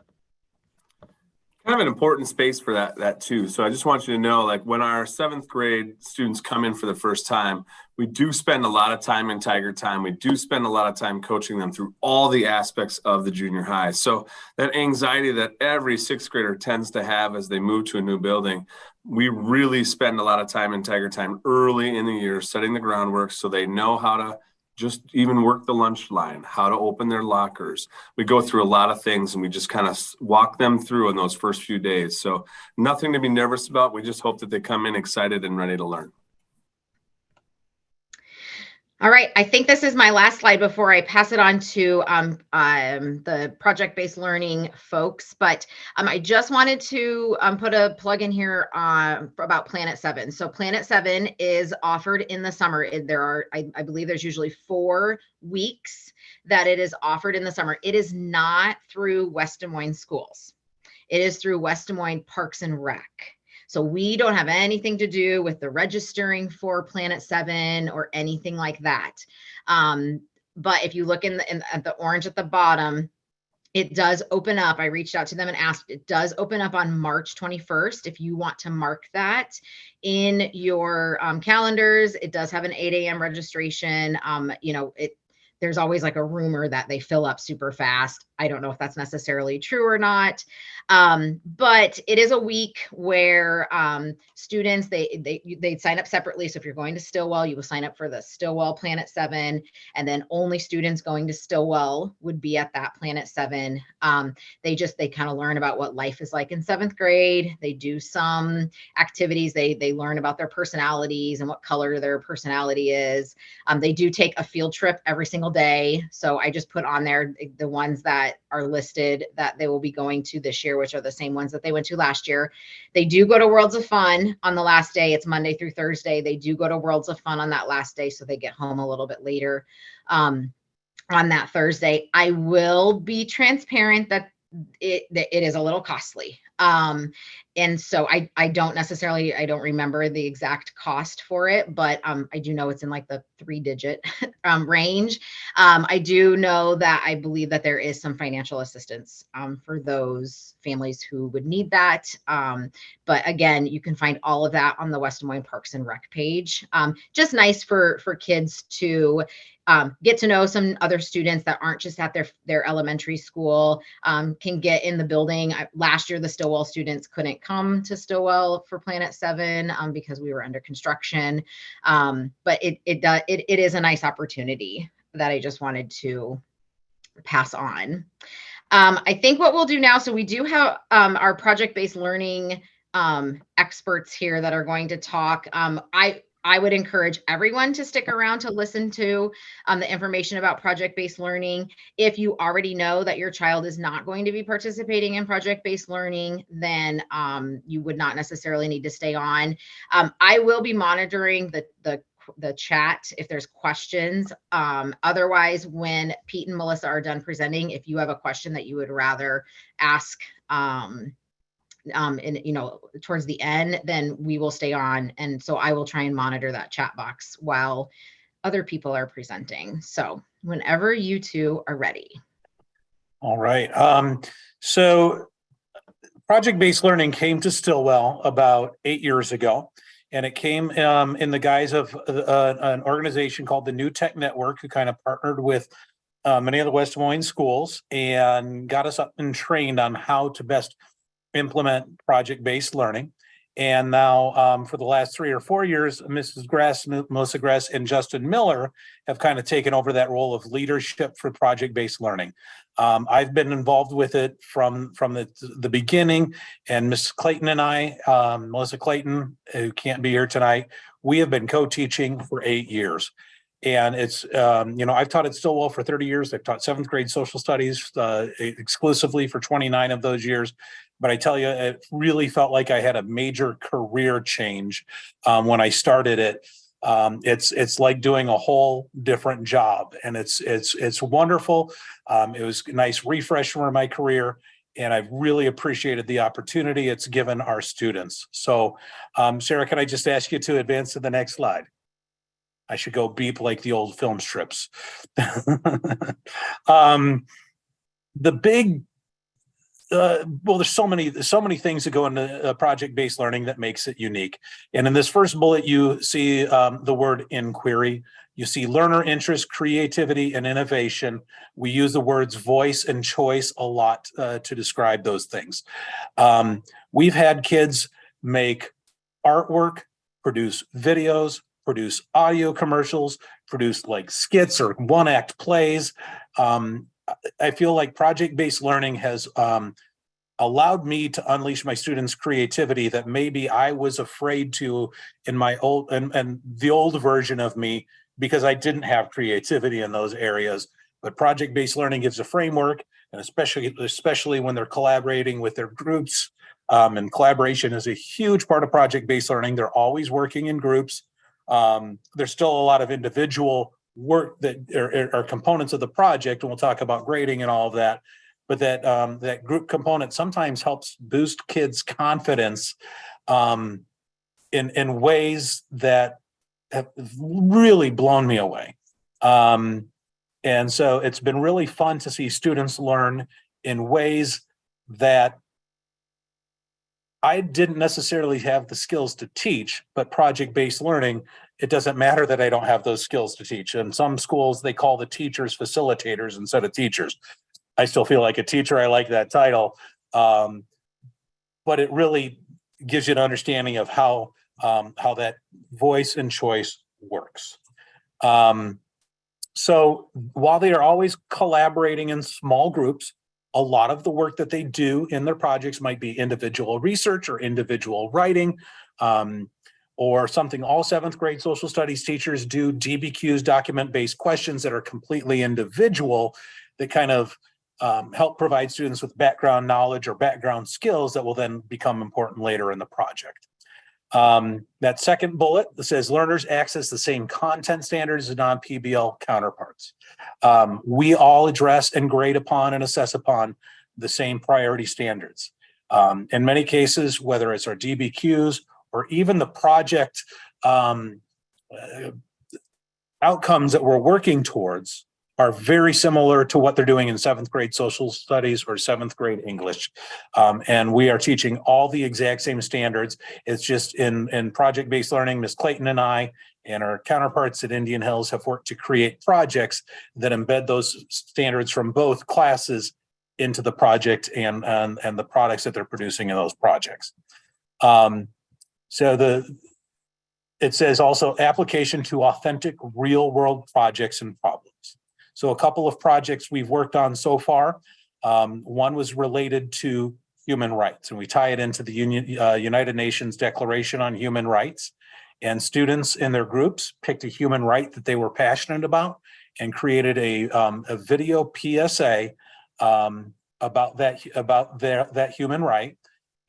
Kind of an important space for that too. So I just want you to know, like when our 7th grade students come in for the first time, we do spend a lot of time in Tiger Time. We do spend a lot of time coaching them through all the aspects of the junior high. So that anxiety that every 6th grader tends to have as they move to a new building, we really spend a lot of time in Tiger Time early in the year, setting the groundwork so they know how to just even work the lunch line, how to open their lockers. We go through a lot of things and we just kind of walk them through in those first few days. So nothing to be nervous about. We just hope that they come in excited and ready to learn. All right, I think this is my last slide before I pass it on to the project-based learning folks. But I just wanted to put a plug in here about Planet 7. So Planet 7 is offered in the summer. There are, I believe there's usually 4 weeks that it is offered in the summer. It is not through West Des Moines schools. It is through West Des Moines Parks and Rec. So we don't have anything to do with the registering for Planet 7 or anything like that. But if you look at the orange at the bottom, it does open up. I reached out to them and asked, it does open up on March 21st. If you want to mark that in your calendars, it does have an 8 a.m. registration. There's always like a rumor that they fill up super fast. I don't know if that's necessarily true or not. But it is a week where students, they sign up separately. So if you're going to Stilwell, you will sign up for the Stilwell Planet 7, and then only students going to Stilwell would be at that Planet 7. They kind of learn about what life is like in 7th grade. They do some activities. They learn about their personalities and what color their personality is. They do take a field trip every single day. So I just put on there the ones that are listed that they will be going to this year, which are the same ones that they went to last year. They do go to Worlds of Fun on the last day. It's Monday through Thursday. They do go to Worlds of Fun on that last day, so they get home a little bit later on that Thursday. I will be transparent that it is a little costly. And so I don't remember the exact cost for it, but I do know it's in like the 3-digit range. I do know that I believe that there is some financial assistance for those families who would need that. But again, you can find all of that on the West Des Moines Parks and Rec page. Just nice for kids to get to know some other students that aren't just at their elementary school, can get in the building. Last year, the Stilwell students couldn't come to Stilwell for Planet 7 because we were under construction. But it is a nice opportunity that I just wanted to pass on. I think what we'll do now, so we do have our project-based learning experts here that are going to talk. I would encourage everyone to stick around to listen to the information about project-based learning. If you already know that your child is not going to be participating in project-based learning, then you would not necessarily need to stay on. I will be monitoring the chat if there's questions. Otherwise, when Pete and Melissa are done presenting, if you have a question that you would rather ask and towards the end, then we will stay on. And so I will try and monitor that chat box while other people are presenting. So whenever you two are ready. All right. So project-based learning came to Stilwell about 8 years ago, and it came in the guise of an organization called the New Tech Network, who kind of partnered with many of the West Des Moines schools and got us up and trained on how to best implement project-based learning. And now for the last 3 or 4 years, Melissa Gress, and Justin Miller have kind of taken over that role of leadership for project-based learning. I've been involved with it from the beginning, and Ms. Clayton and I, Melissa Clayton, who can't be here tonight, we have been co-teaching for 8 years. And it's, I've taught at Stilwell for 30 years. I've taught 7th grade social studies exclusively for 29 of those years. But I tell you, it really felt like I had a major career change when I started it. It's like doing a whole different job, and it's wonderful. It was a nice refresh for my career, and I've really appreciated the opportunity it's given our students. So, Sarah, can I just ask you to advance to the next slide? I should go beep like the old film strips. The big, there's so many things that go into project-based learning that makes it unique. And in this first bullet, you see the word inquiry. You see learner interest, creativity, and innovation. We use the words voice and choice a lot to describe those things. We've had kids make artwork, produce videos, produce audio commercials, produce like skits or one-act plays. I feel like project-based learning has allowed me to unleash my students' creativity that maybe I was afraid to in my old and the old version of me, because I didn't have creativity in those areas. But project-based learning gives a framework, and especially when they're collaborating with their groups. And collaboration is a huge part of project-based learning. They're always working in groups. There's still a lot of individual work that are components of the project, and we'll talk about grading and all of that. But that group component sometimes helps boost kids' confidence in ways that have really blown me away. And so it's been really fun to see students learn in ways that I didn't necessarily have the skills to teach, but project-based learning, it doesn't matter that I don't have those skills to teach. In some schools, they call the teachers facilitators instead of teachers. I still feel like a teacher. I like that title. But it really gives you an understanding of how that voice and choice works. So while they are always collaborating in small groups, a lot of the work that they do in their projects might be individual research or individual writing, or something all 7th grade social studies teachers do, DBQs, document-based questions that are completely individual, that kind of help provide students with background knowledge or background skills that will then become important later in the project. That second bullet that says learners access the same content standards as non-PBL counterparts. We all address and grade upon and assess upon the same priority standards. In many cases, whether it's our DBQs or even the project outcomes that we're working towards, are very similar to what they're doing in 7th grade social studies or 7th grade English. And we are teaching all the exact same standards. It's just in project-based learning, Ms. Clayton and I and our counterparts at Indian Hills have worked to create projects that embed those standards from both classes into the project and the products that they're producing in those projects. It says also application to authentic real world projects and problems. So a couple of projects we've worked on so far. One was related to human rights, and we tie it into the United Nations Declaration on Human Rights. And students in their groups picked a human right that they were passionate about and created a video PSA about that human right.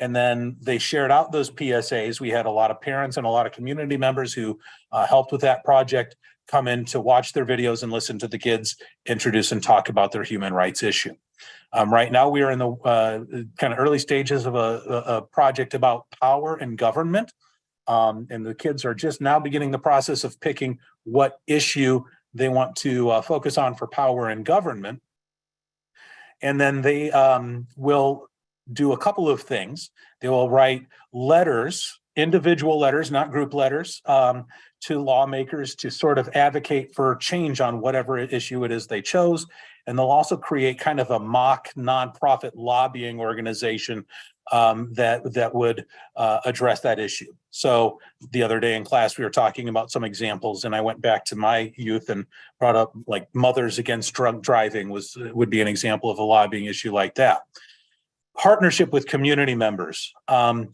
And then they shared out those PSAs. We had a lot of parents and a lot of community members who helped with that project come in to watch their videos and listen to the kids introduce and talk about their human rights issue. Right now, we are in the kind of early stages of a project about power and government. And the kids are just now beginning the process of picking what issue they want to focus on for power and government. And then they will do a couple of things. They will write letters, individual letters, not group letters, to lawmakers to sort of advocate for change on whatever issue it is they chose. And they'll also create kind of a mock nonprofit lobbying organization that would address that issue. So the other day in class, we were talking about some examples, and I went back to my youth and brought up like Mothers Against Drunk Driving would be an example of a lobbying issue like that. Partnership with community members.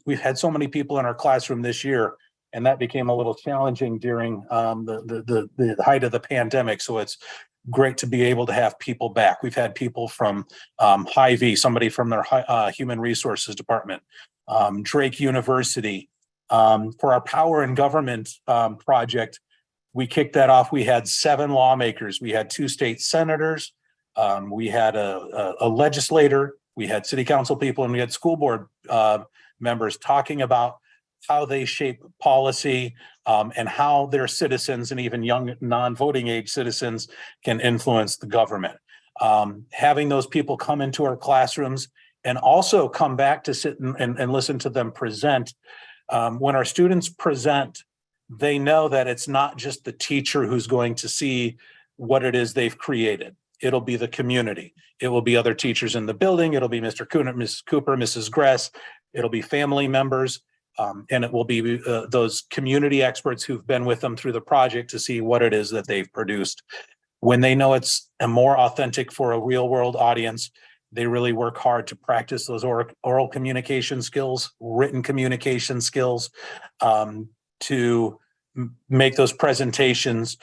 We've had so many people in our classroom this year, and that became a little challenging during the height of the pandemic. So it's great to be able to have people back. We've had people from Hy-Vee, somebody from their human resources department, Drake University. For our power and government project, we kicked that off. We had 7 lawmakers. We had 2 state senators. We had a legislator. We had city council people, and we had school board members talking about how they shape policy and how their citizens and even young non-voting age citizens can influence the government. Having those people come into our classrooms and also come back to sit and listen to them present. When our students present, they know that it's not just the teacher who's going to see what it is they've created. It'll be the community. It will be other teachers in the building. It'll be Mr. Kunert, Mrs. Cooper, Mrs. Gress. It'll be family members. And it will be those community experts who've been with them through the project to see what it is that they've produced. When they know it's a more authentic for a real world audience, they really work hard to practice those oral communication skills, written communication skills, to make those presentations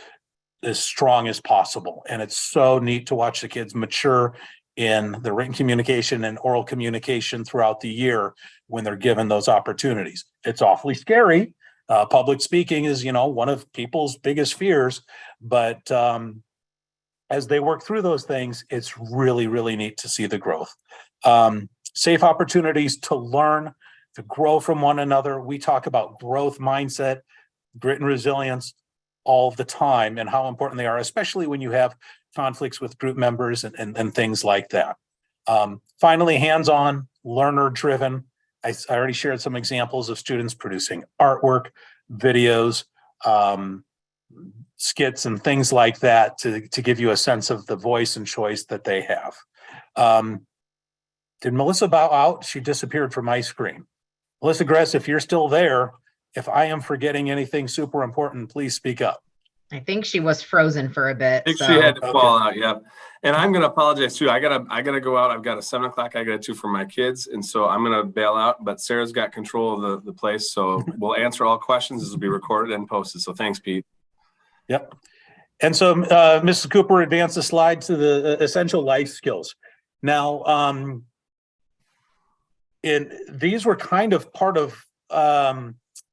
as strong as possible. And it's so neat to watch the kids mature in the written communication and oral communication throughout the year when they're given those opportunities. It's awfully scary. Public speaking is, one of people's biggest fears, but as they work through those things, it's really, really neat to see the growth. Safe opportunities to learn, to grow from one another. We talk about growth mindset, grit and resilience all the time and how important they are, especially when you have conflicts with group members and things like that. Finally, hands-on, learner-driven. I already shared some examples of students producing artwork, videos, skits, and things like that to give you a sense of the voice and choice that they have. Did Melissa bow out? She disappeared from my screen. Melissa Gress, if you're still there, if I am forgetting anything super important, please speak up. I think she was frozen for a bit. I think so. she had to fall out. Yeah. And I'm going to apologize too. I gotta go out. I've got a 7 o'clock I got to for my kids. And so I'm going to bail out, but Sarah's got control of the place. So we'll answer all questions. This will be recorded and posted. So thanks, Pete. Yep. And so Mrs. Cooper advanced the slide to the essential life skills. Now, these were kind of part of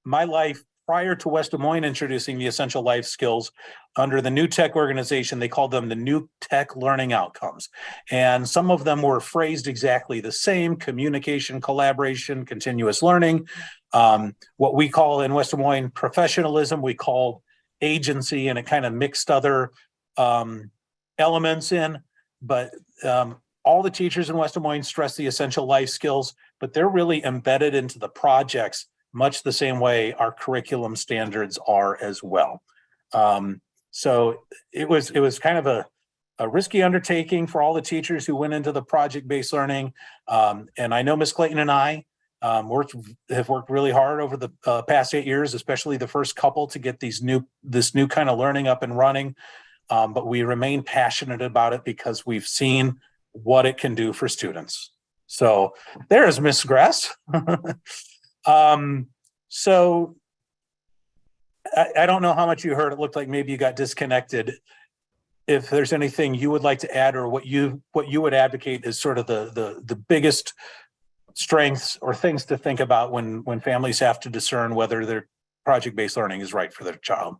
my life prior to West Des Moines introducing the essential life skills under the New Tech organization. They called them the New Tech Learning Outcomes. And some of them were phrased exactly the same: communication, collaboration, continuous learning. What we call in West Des Moines professionalism, we call agency, and it kind of mixed other elements in. But all the teachers in West Des Moines stress the essential life skills, but they're really embedded into the projects much the same way our curriculum standards are as well. So it was kind of a risky undertaking for all the teachers who went into the project-based learning. And I know Ms. Clayton and I have worked really hard over the past 8 years, especially the first couple, to get this new kind of learning up and running. But we remain passionate about it because we've seen what it can do for students. So there's Ms. Grass. So I don't know how much you heard. It looked like maybe you got disconnected. If there's anything you would like to add, or what you would advocate is sort of the biggest strengths or things to think about when families have to discern whether their project-based learning is right for their child.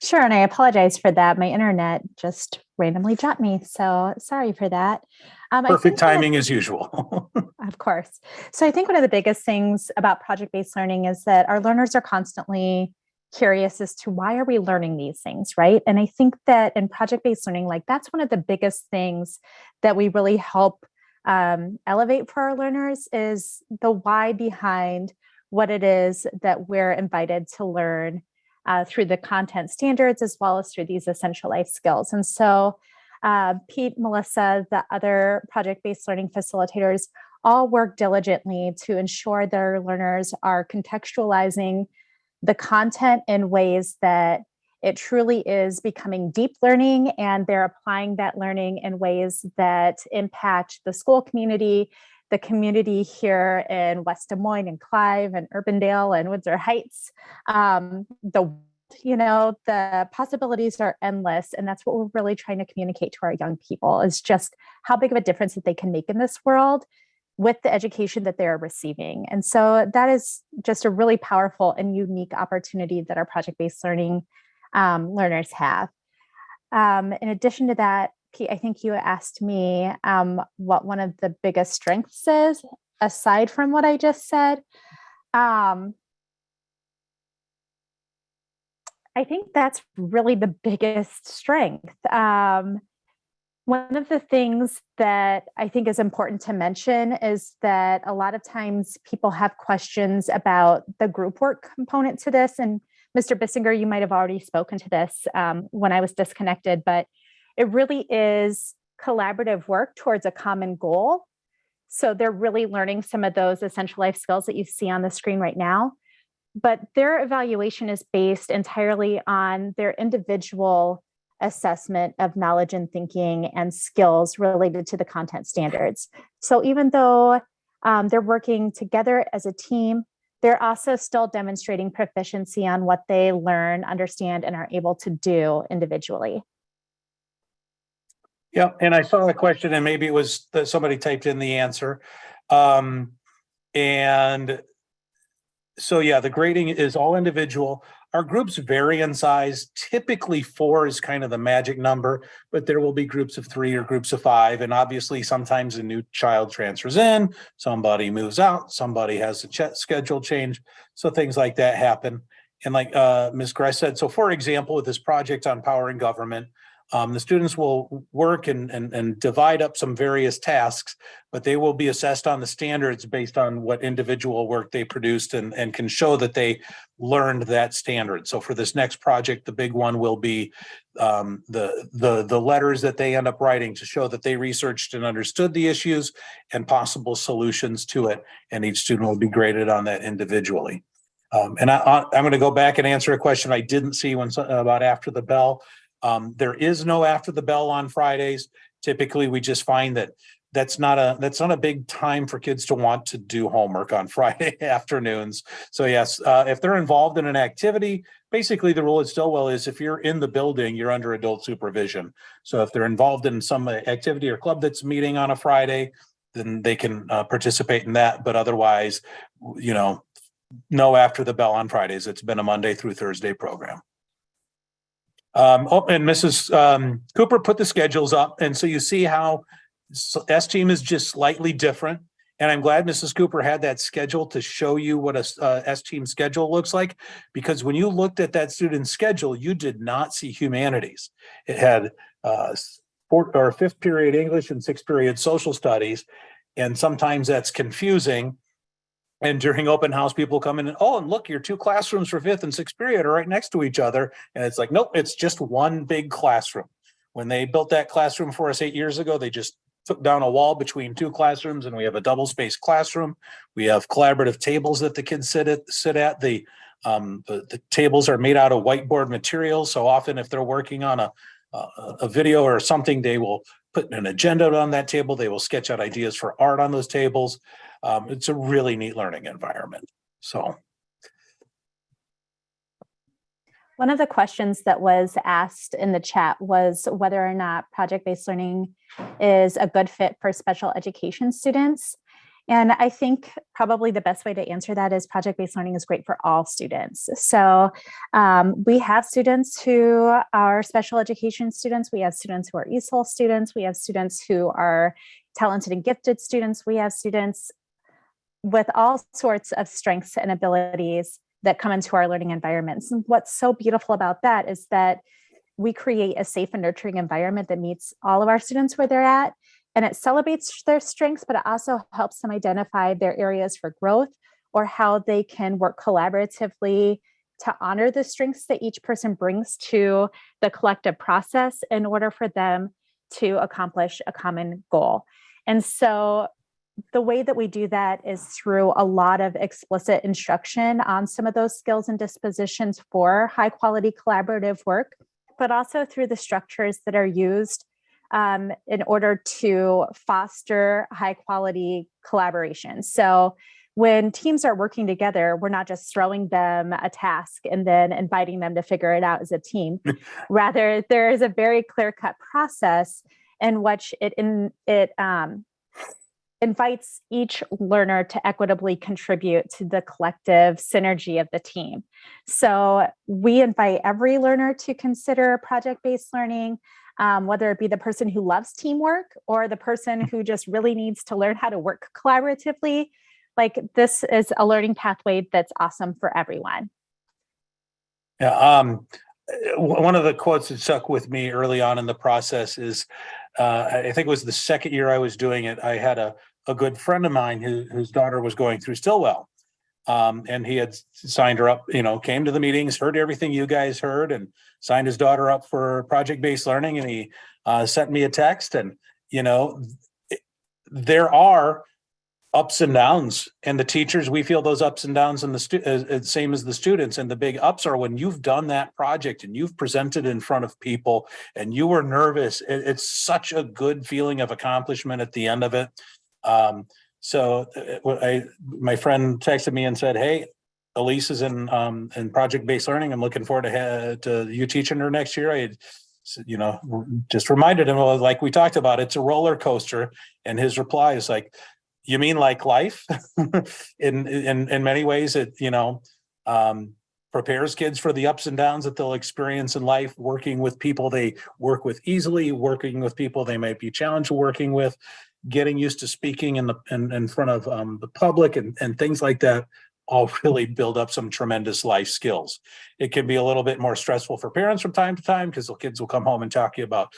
Sure, and I apologize for that. My internet just randomly dropped me, so sorry for that. Perfect timing as usual. Of course. So I think one of the biggest things about project-based learning is that our learners are constantly curious as to why are we learning these things, right? And I think that in project-based learning, like that's one of the biggest things that we really help elevate for our learners is the why behind what it is that we're invited to learn through the content standards, as well as through these essential life skills. And so Pete, Melissa, the other project-based learning facilitators all work diligently to ensure their learners are contextualizing the content in ways that it truly is becoming deep learning, and they're applying that learning in ways that impact the school community, the community here in West Des Moines and Clive and Urbandale and Windsor Heights. The possibilities are endless. And that's what we're really trying to communicate to our young people, is just how big of a difference that they can make in this world with the education that they're receiving. And so that is just a really powerful and unique opportunity that our project-based learning learners have. In addition to that, Pete, I think you asked me what one of the biggest strengths is, aside from what I just said. I think that's really the biggest strength. One of the things that I think is important to mention is that a lot of times people have questions about the group work component to this. And Mr. Bissinger, you might have already spoken to this when I was disconnected, but it really is collaborative work towards a common goal. So they're really learning some of those essential life skills that you see on the screen right now. But their evaluation is based entirely on their individual assessment of knowledge and thinking and skills related to the content standards. So even though they're working together as a team, they're also still demonstrating proficiency on what they learn, understand, and are able to do individually. Yeah, and I saw the question, and maybe it was that somebody typed in the answer. And so, yeah, the grading is all individual. Our groups vary in size. Typically 4 is kind of the magic number, but there will be groups of 3 or groups of 5. And obviously sometimes a new child transfers in, somebody moves out, somebody has a schedule change. So things like that happen. And like Ms. Gress said, so for example, with this project on power and government, the students will work and divide up some various tasks, but they will be assessed on the standards based on what individual work they produced and can show that they learned that standard. So for this next project, the big one will be the letters that they end up writing to show that they researched and understood the issues and possible solutions to it. And each student will be graded on that individually. And I'm going to go back and answer a question I didn't see about after the bell. There is no after the bell on Fridays. Typically, we just find that that's not a big time for kids to want to do homework on Friday afternoons. So yes, if they're involved in an activity, basically the rule at Stilwell is if you're in the building, you're under adult supervision. So if they're involved in some activity or club that's meeting on a Friday, then they can participate in that. But otherwise, no after the bell on Fridays. It's been a Monday through Thursday program. And Mrs. Cooper put the schedules up. And so you see how S-Team is just slightly different. And I'm glad Mrs. Cooper had that schedule to show you what a S-Team schedule looks like, because when you looked at that student's schedule, you did not see humanities. It had 5th period English and 6th period social studies. And sometimes that's confusing. And during open house, people come in and, and look, your 2 classrooms for 5th and 6th period are right next to each other. And it's like, nope, it's just one big classroom. When they built that classroom for us 8 years ago, they just took down a wall between 2 classrooms, and we have a double spaced classroom. We have collaborative tables that the kids sit at. The tables are made out of whiteboard material. So often if they're working on a video or something, they will put an agenda on that table. They will sketch out ideas for art on those tables. It's a really neat learning environment. So One of the questions that was asked in the chat was whether or not project-based learning is a good fit for special education students. And I think probably the best way to answer that is project-based learning is great for all students. So we have students who are special education students. We have students who are ESOL students. We have students who are talented and gifted students. We have students with all sorts of strengths and abilities that come into our learning environments. And what's so beautiful about that is that we create a safe and nurturing environment that meets all of our students where they're at. And it celebrates their strengths, but it also helps them identify their areas for growth or how they can work collaboratively to honor the strengths that each person brings to the collective process in order for them to accomplish a common goal. And so the way that we do that is through a lot of explicit instruction on some of those skills and dispositions for high quality collaborative work, but also through the structures that are used in order to foster high quality collaboration. So when teams are working together, we're not just throwing them a task and then inviting them to figure it out as a team. Rather, there is a very clear-cut process in which it invites each learner to equitably contribute to the collective synergy of the team. So we invite every learner to consider project-based learning, whether it be the person who loves teamwork or the person who just really needs to learn how to work collaboratively. Like, this is a learning pathway that's awesome for everyone. Yeah. One of the quotes that stuck with me early on in the process is, I think it was the second year I was doing it. I had a good friend of mine whose daughter was going through Stilwell. And he had signed her up, came to the meetings, heard everything you guys heard, and signed his daughter up for project-based learning. And he sent me a text, and, there are ups and downs, and the teachers, we feel those ups and downs, and the same as the students. And the big ups are when you've done that project and you've presented in front of people and you were nervous. It's such a good feeling of accomplishment at the end of it. So my friend texted me and said, "Hey, Elise is in project-based learning. I'm looking forward to you teaching her next year." I, just reminded him, well, like we talked about, it's a roller coaster. And his reply is like, "You mean like life?" in many ways, it prepares kids for the ups and downs that they'll experience in life, working with people they work with easily, working with people they might be challenged working with, getting used to speaking in front of the public and things like that, all really build up some tremendous life skills. It can be a little bit more stressful for parents from time to time because the kids will come home and talk to you about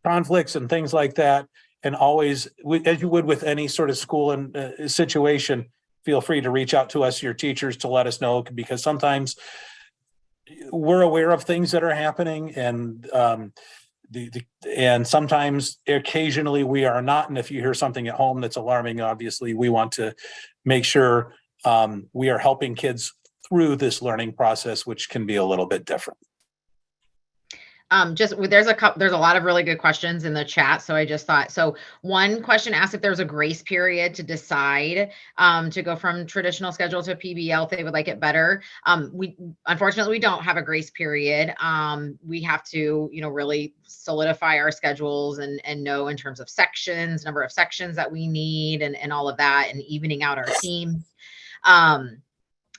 conflicts and things like that. And always, as you would with any sort of school and situation, feel free to reach out to us, your teachers, to let us know, because sometimes we're aware of things that are happening, and and sometimes occasionally we are not. And if you hear something at home that's alarming, obviously we want to make sure we are helping kids through this learning process, which can be a little bit different. There's a lot of really good questions in the chat. So I just thought, so one question asked if there's a grace period to decide to go from traditional schedule to PBL if they would like it better. Unfortunately, we don't have a grace period. We have to, really solidify our schedules and know in terms of sections, number of sections that we need, and all of that, and evening out our team.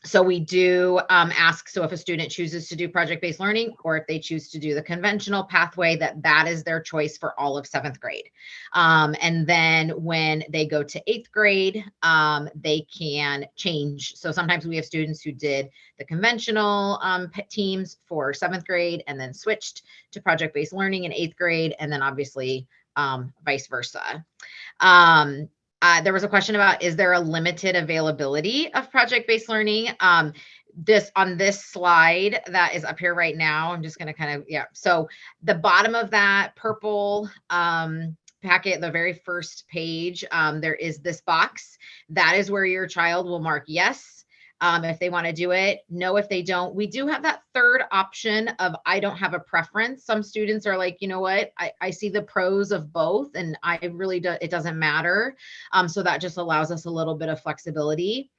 So we do ask, so if a student chooses to do project-based learning, or if they choose to do the conventional pathway, that is their choice for all of 7th grade. And then when they go to 8th grade, they can change. So sometimes we have students who did the conventional teams for 7th grade and then switched to project-based learning in 8th grade, and then obviously vice versa. There was a question about, is there a limited availability of project-based learning? On this slide that is up here right now, I'm just going to so the bottom of that purple packet, the very first page, there is this box. That is where your child will mark yes. if they want to do it. No, if they don't. We do have that third option of I don't have a preference. Some students are like, you know what, I see the pros of both, and I really do, it doesn't matter. So that just allows us a little bit of flexibility.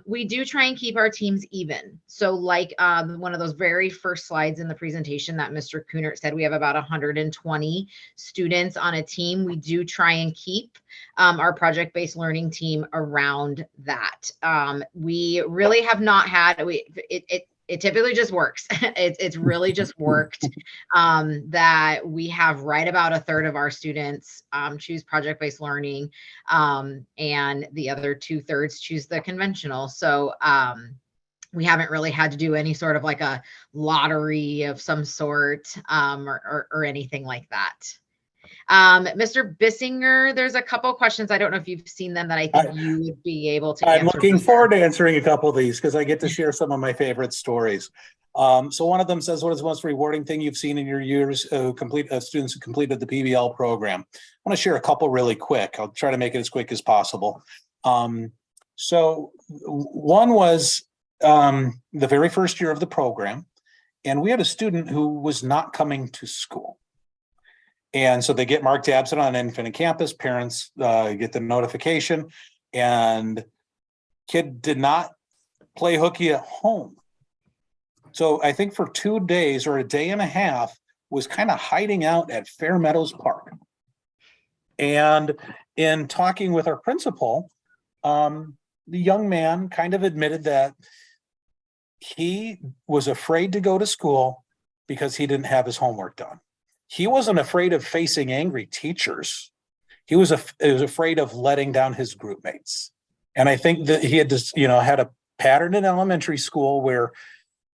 We do try and keep our teams even. So like one of those very first slides in the presentation that Mr. Kunert said, we have about 120 students on a team. We do try and keep our project-based learning team around that. We really have not had, it typically just works. It's really just worked that we have right about a third of our students choose project-based learning, and the other 2/3 choose the conventional. So we haven't really had to do any sort of like a lottery of some sort or anything like that. Mr. Bissinger, there's a couple questions. I don't know if you've seen them that I think you would be able to answer. I'm looking forward to answering a couple of these because I get to share some of my favorite stories. So one of them says, what is the most rewarding thing you've seen in your years students who completed the PBL program? I want to share a couple really quick. I'll try to make it as quick as possible. So one was the very first year of the program, and we had a student who was not coming to school. And so they get marked absent on Infinite Campus. Parents get the notification, and kid did not play hooky at home. So I think for 2 days or a day and a half was kind of hiding out at Fair Meadows Park. And in talking with our principal, the young man kind of admitted that he was afraid to go to school because he didn't have his homework done. He wasn't afraid of facing angry teachers. He was afraid of letting down his group mates. And I think that he had just, had a pattern in elementary school where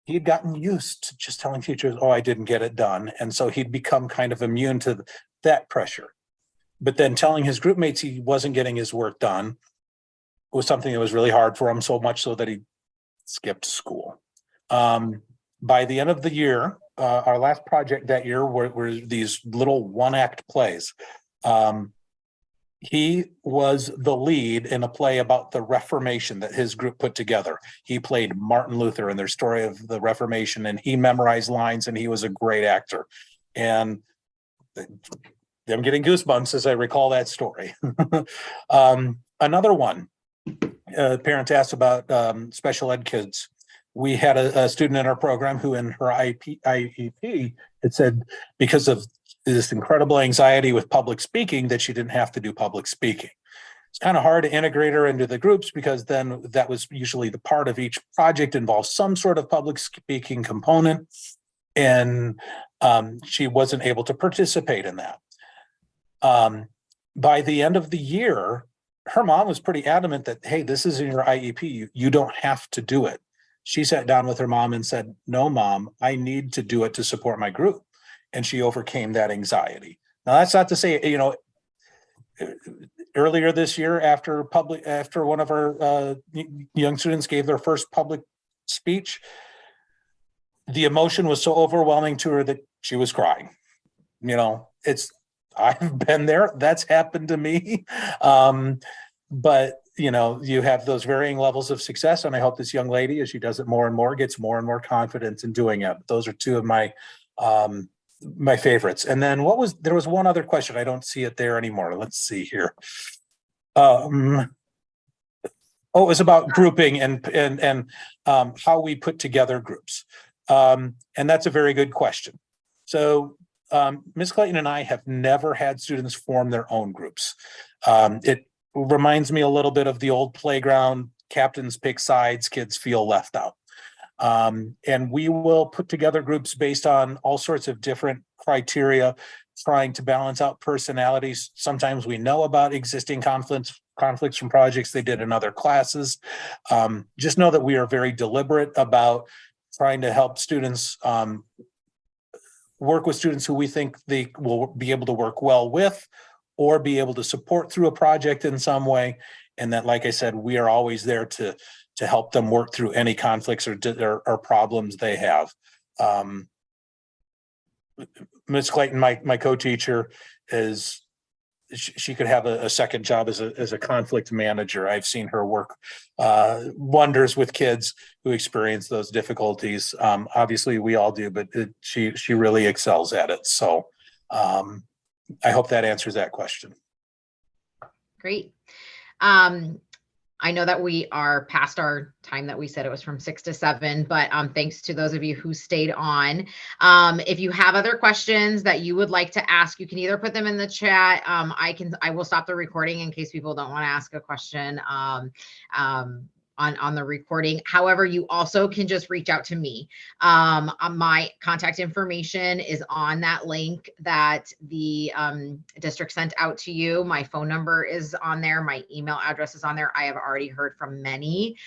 he had gotten used to just telling teachers, oh, I didn't get it done. And so he'd become kind of immune to that pressure. But then telling his group mates he wasn't getting his work done was something that was really hard for him, so much so that he skipped school. By the end of the year, our last project that year were these little one-act plays. He was the lead in a play about the Reformation that his group put together. He played Martin Luther in their story of the Reformation, and he memorized lines, and he was a great actor. And I'm getting goosebumps as I recall that story. Another one, parents asked about special ed kids. We had a student in our program who in her IEP had said because of this incredible anxiety with public speaking that she didn't have to do public speaking. It's kind of hard to integrate her into the groups because then that was usually the part of each project involves some sort of public speaking component, and she wasn't able to participate in that. By the end of the year, her mom was pretty adamant that, hey, this is in your IEP. You don't have to do it. She sat down with her mom and said, no, Mom, I need to do it to support my group. And she overcame that anxiety. Now, that's not to say, earlier this year, after one of our young students gave their first public speech, the emotion was so overwhelming to her that she was crying. I've been there. That's happened to me. But you have those varying levels of success, and I hope this young lady, as she does it more and more, gets more and more confidence in doing it. Those are two of my my favorites. And then there was one other question. I don't see it there anymore. Let's see here. It was about grouping and how we put together groups. And that's a very good question. So Ms. Clayton and I have never had students form their own groups. It reminds me a little bit of the old playground, captains pick sides, kids feel left out. And we will put together groups based on all sorts of different criteria, trying to balance out personalities. Sometimes we know about existing conflicts from projects they did in other classes. Just know that we are very deliberate about trying to help students work with students who we think they will be able to work well with or be able to support through a project in some way. And that, like I said, we are always there to help them work through any conflicts or problems they have. Ms. Clayton, my co-teacher, she could have a second job as a conflict manager. I've seen her work wonders with kids who experience those difficulties. Obviously, we all do, but she really excels at it. So I hope that answers that question. Great. I know that we are past our time that we said it was from 6 to 7, but thanks to those of you who stayed on. If you have other questions that you would like to ask, you can either put them in the chat. I will stop the recording in case people don't want to ask a question on the recording. However, you also can just reach out to me. My contact information is on that link that the district sent out to you. My phone number is on there. My email address is on there. I have already heard from many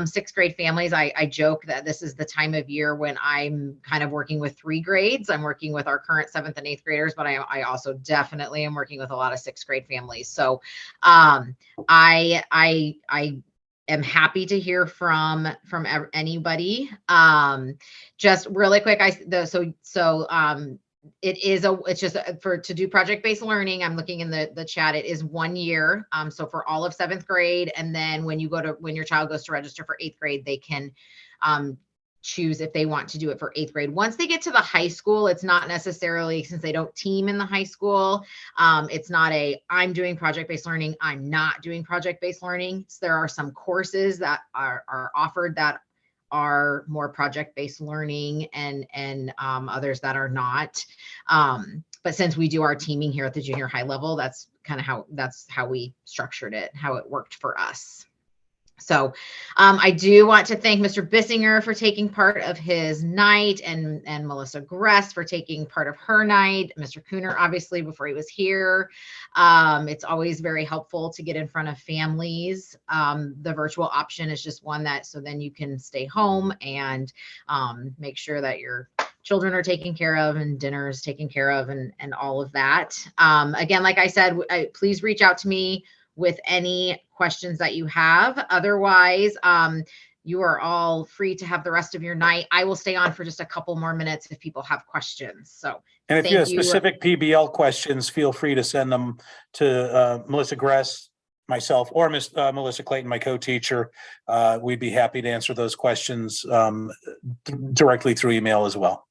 sixth grade families. I joke that this is the time of year when I'm kind of working with 3 grades. I'm working with our current 7th and 8th graders, but I also definitely am working with a lot of 6th grade families. So I am happy to hear from anybody. Just really quick, it's just to do project-based learning. I'm looking in the chat. It is 1 year. So for all of 7th grade, and then when your child goes to register for 8th grade, they can choose if they want to do it for 8th grade. Once they get to the high school, it's not necessarily, since they don't team in the high school, it's not I'm doing project-based learning, I'm not doing project-based learning. So there are some courses that are offered that are more project-based learning, and others that are not. But since we do our teaming here at the junior high level, that's kind of how we structured it, how it worked for us. So I do want to thank Mr. Bissinger for taking part of his night, and Melissa Gress for taking part of her night. Mr. Cooner, obviously, before he was here. It's always very helpful to get in front of families. The virtual option is just one so then you can stay home and make sure that your children are taken care of and dinner is taken care of, and all of that. Again, like I said, please reach out to me with any questions that you have. Otherwise, you are all free to have the rest of your night. I will stay on for just a couple more minutes if people have questions. So, and if you have specific PBL questions, feel free to send them to Melissa Gress, myself, or Miss Melissa Clayton, my co-teacher. We'd be happy to answer those questions directly through email as well.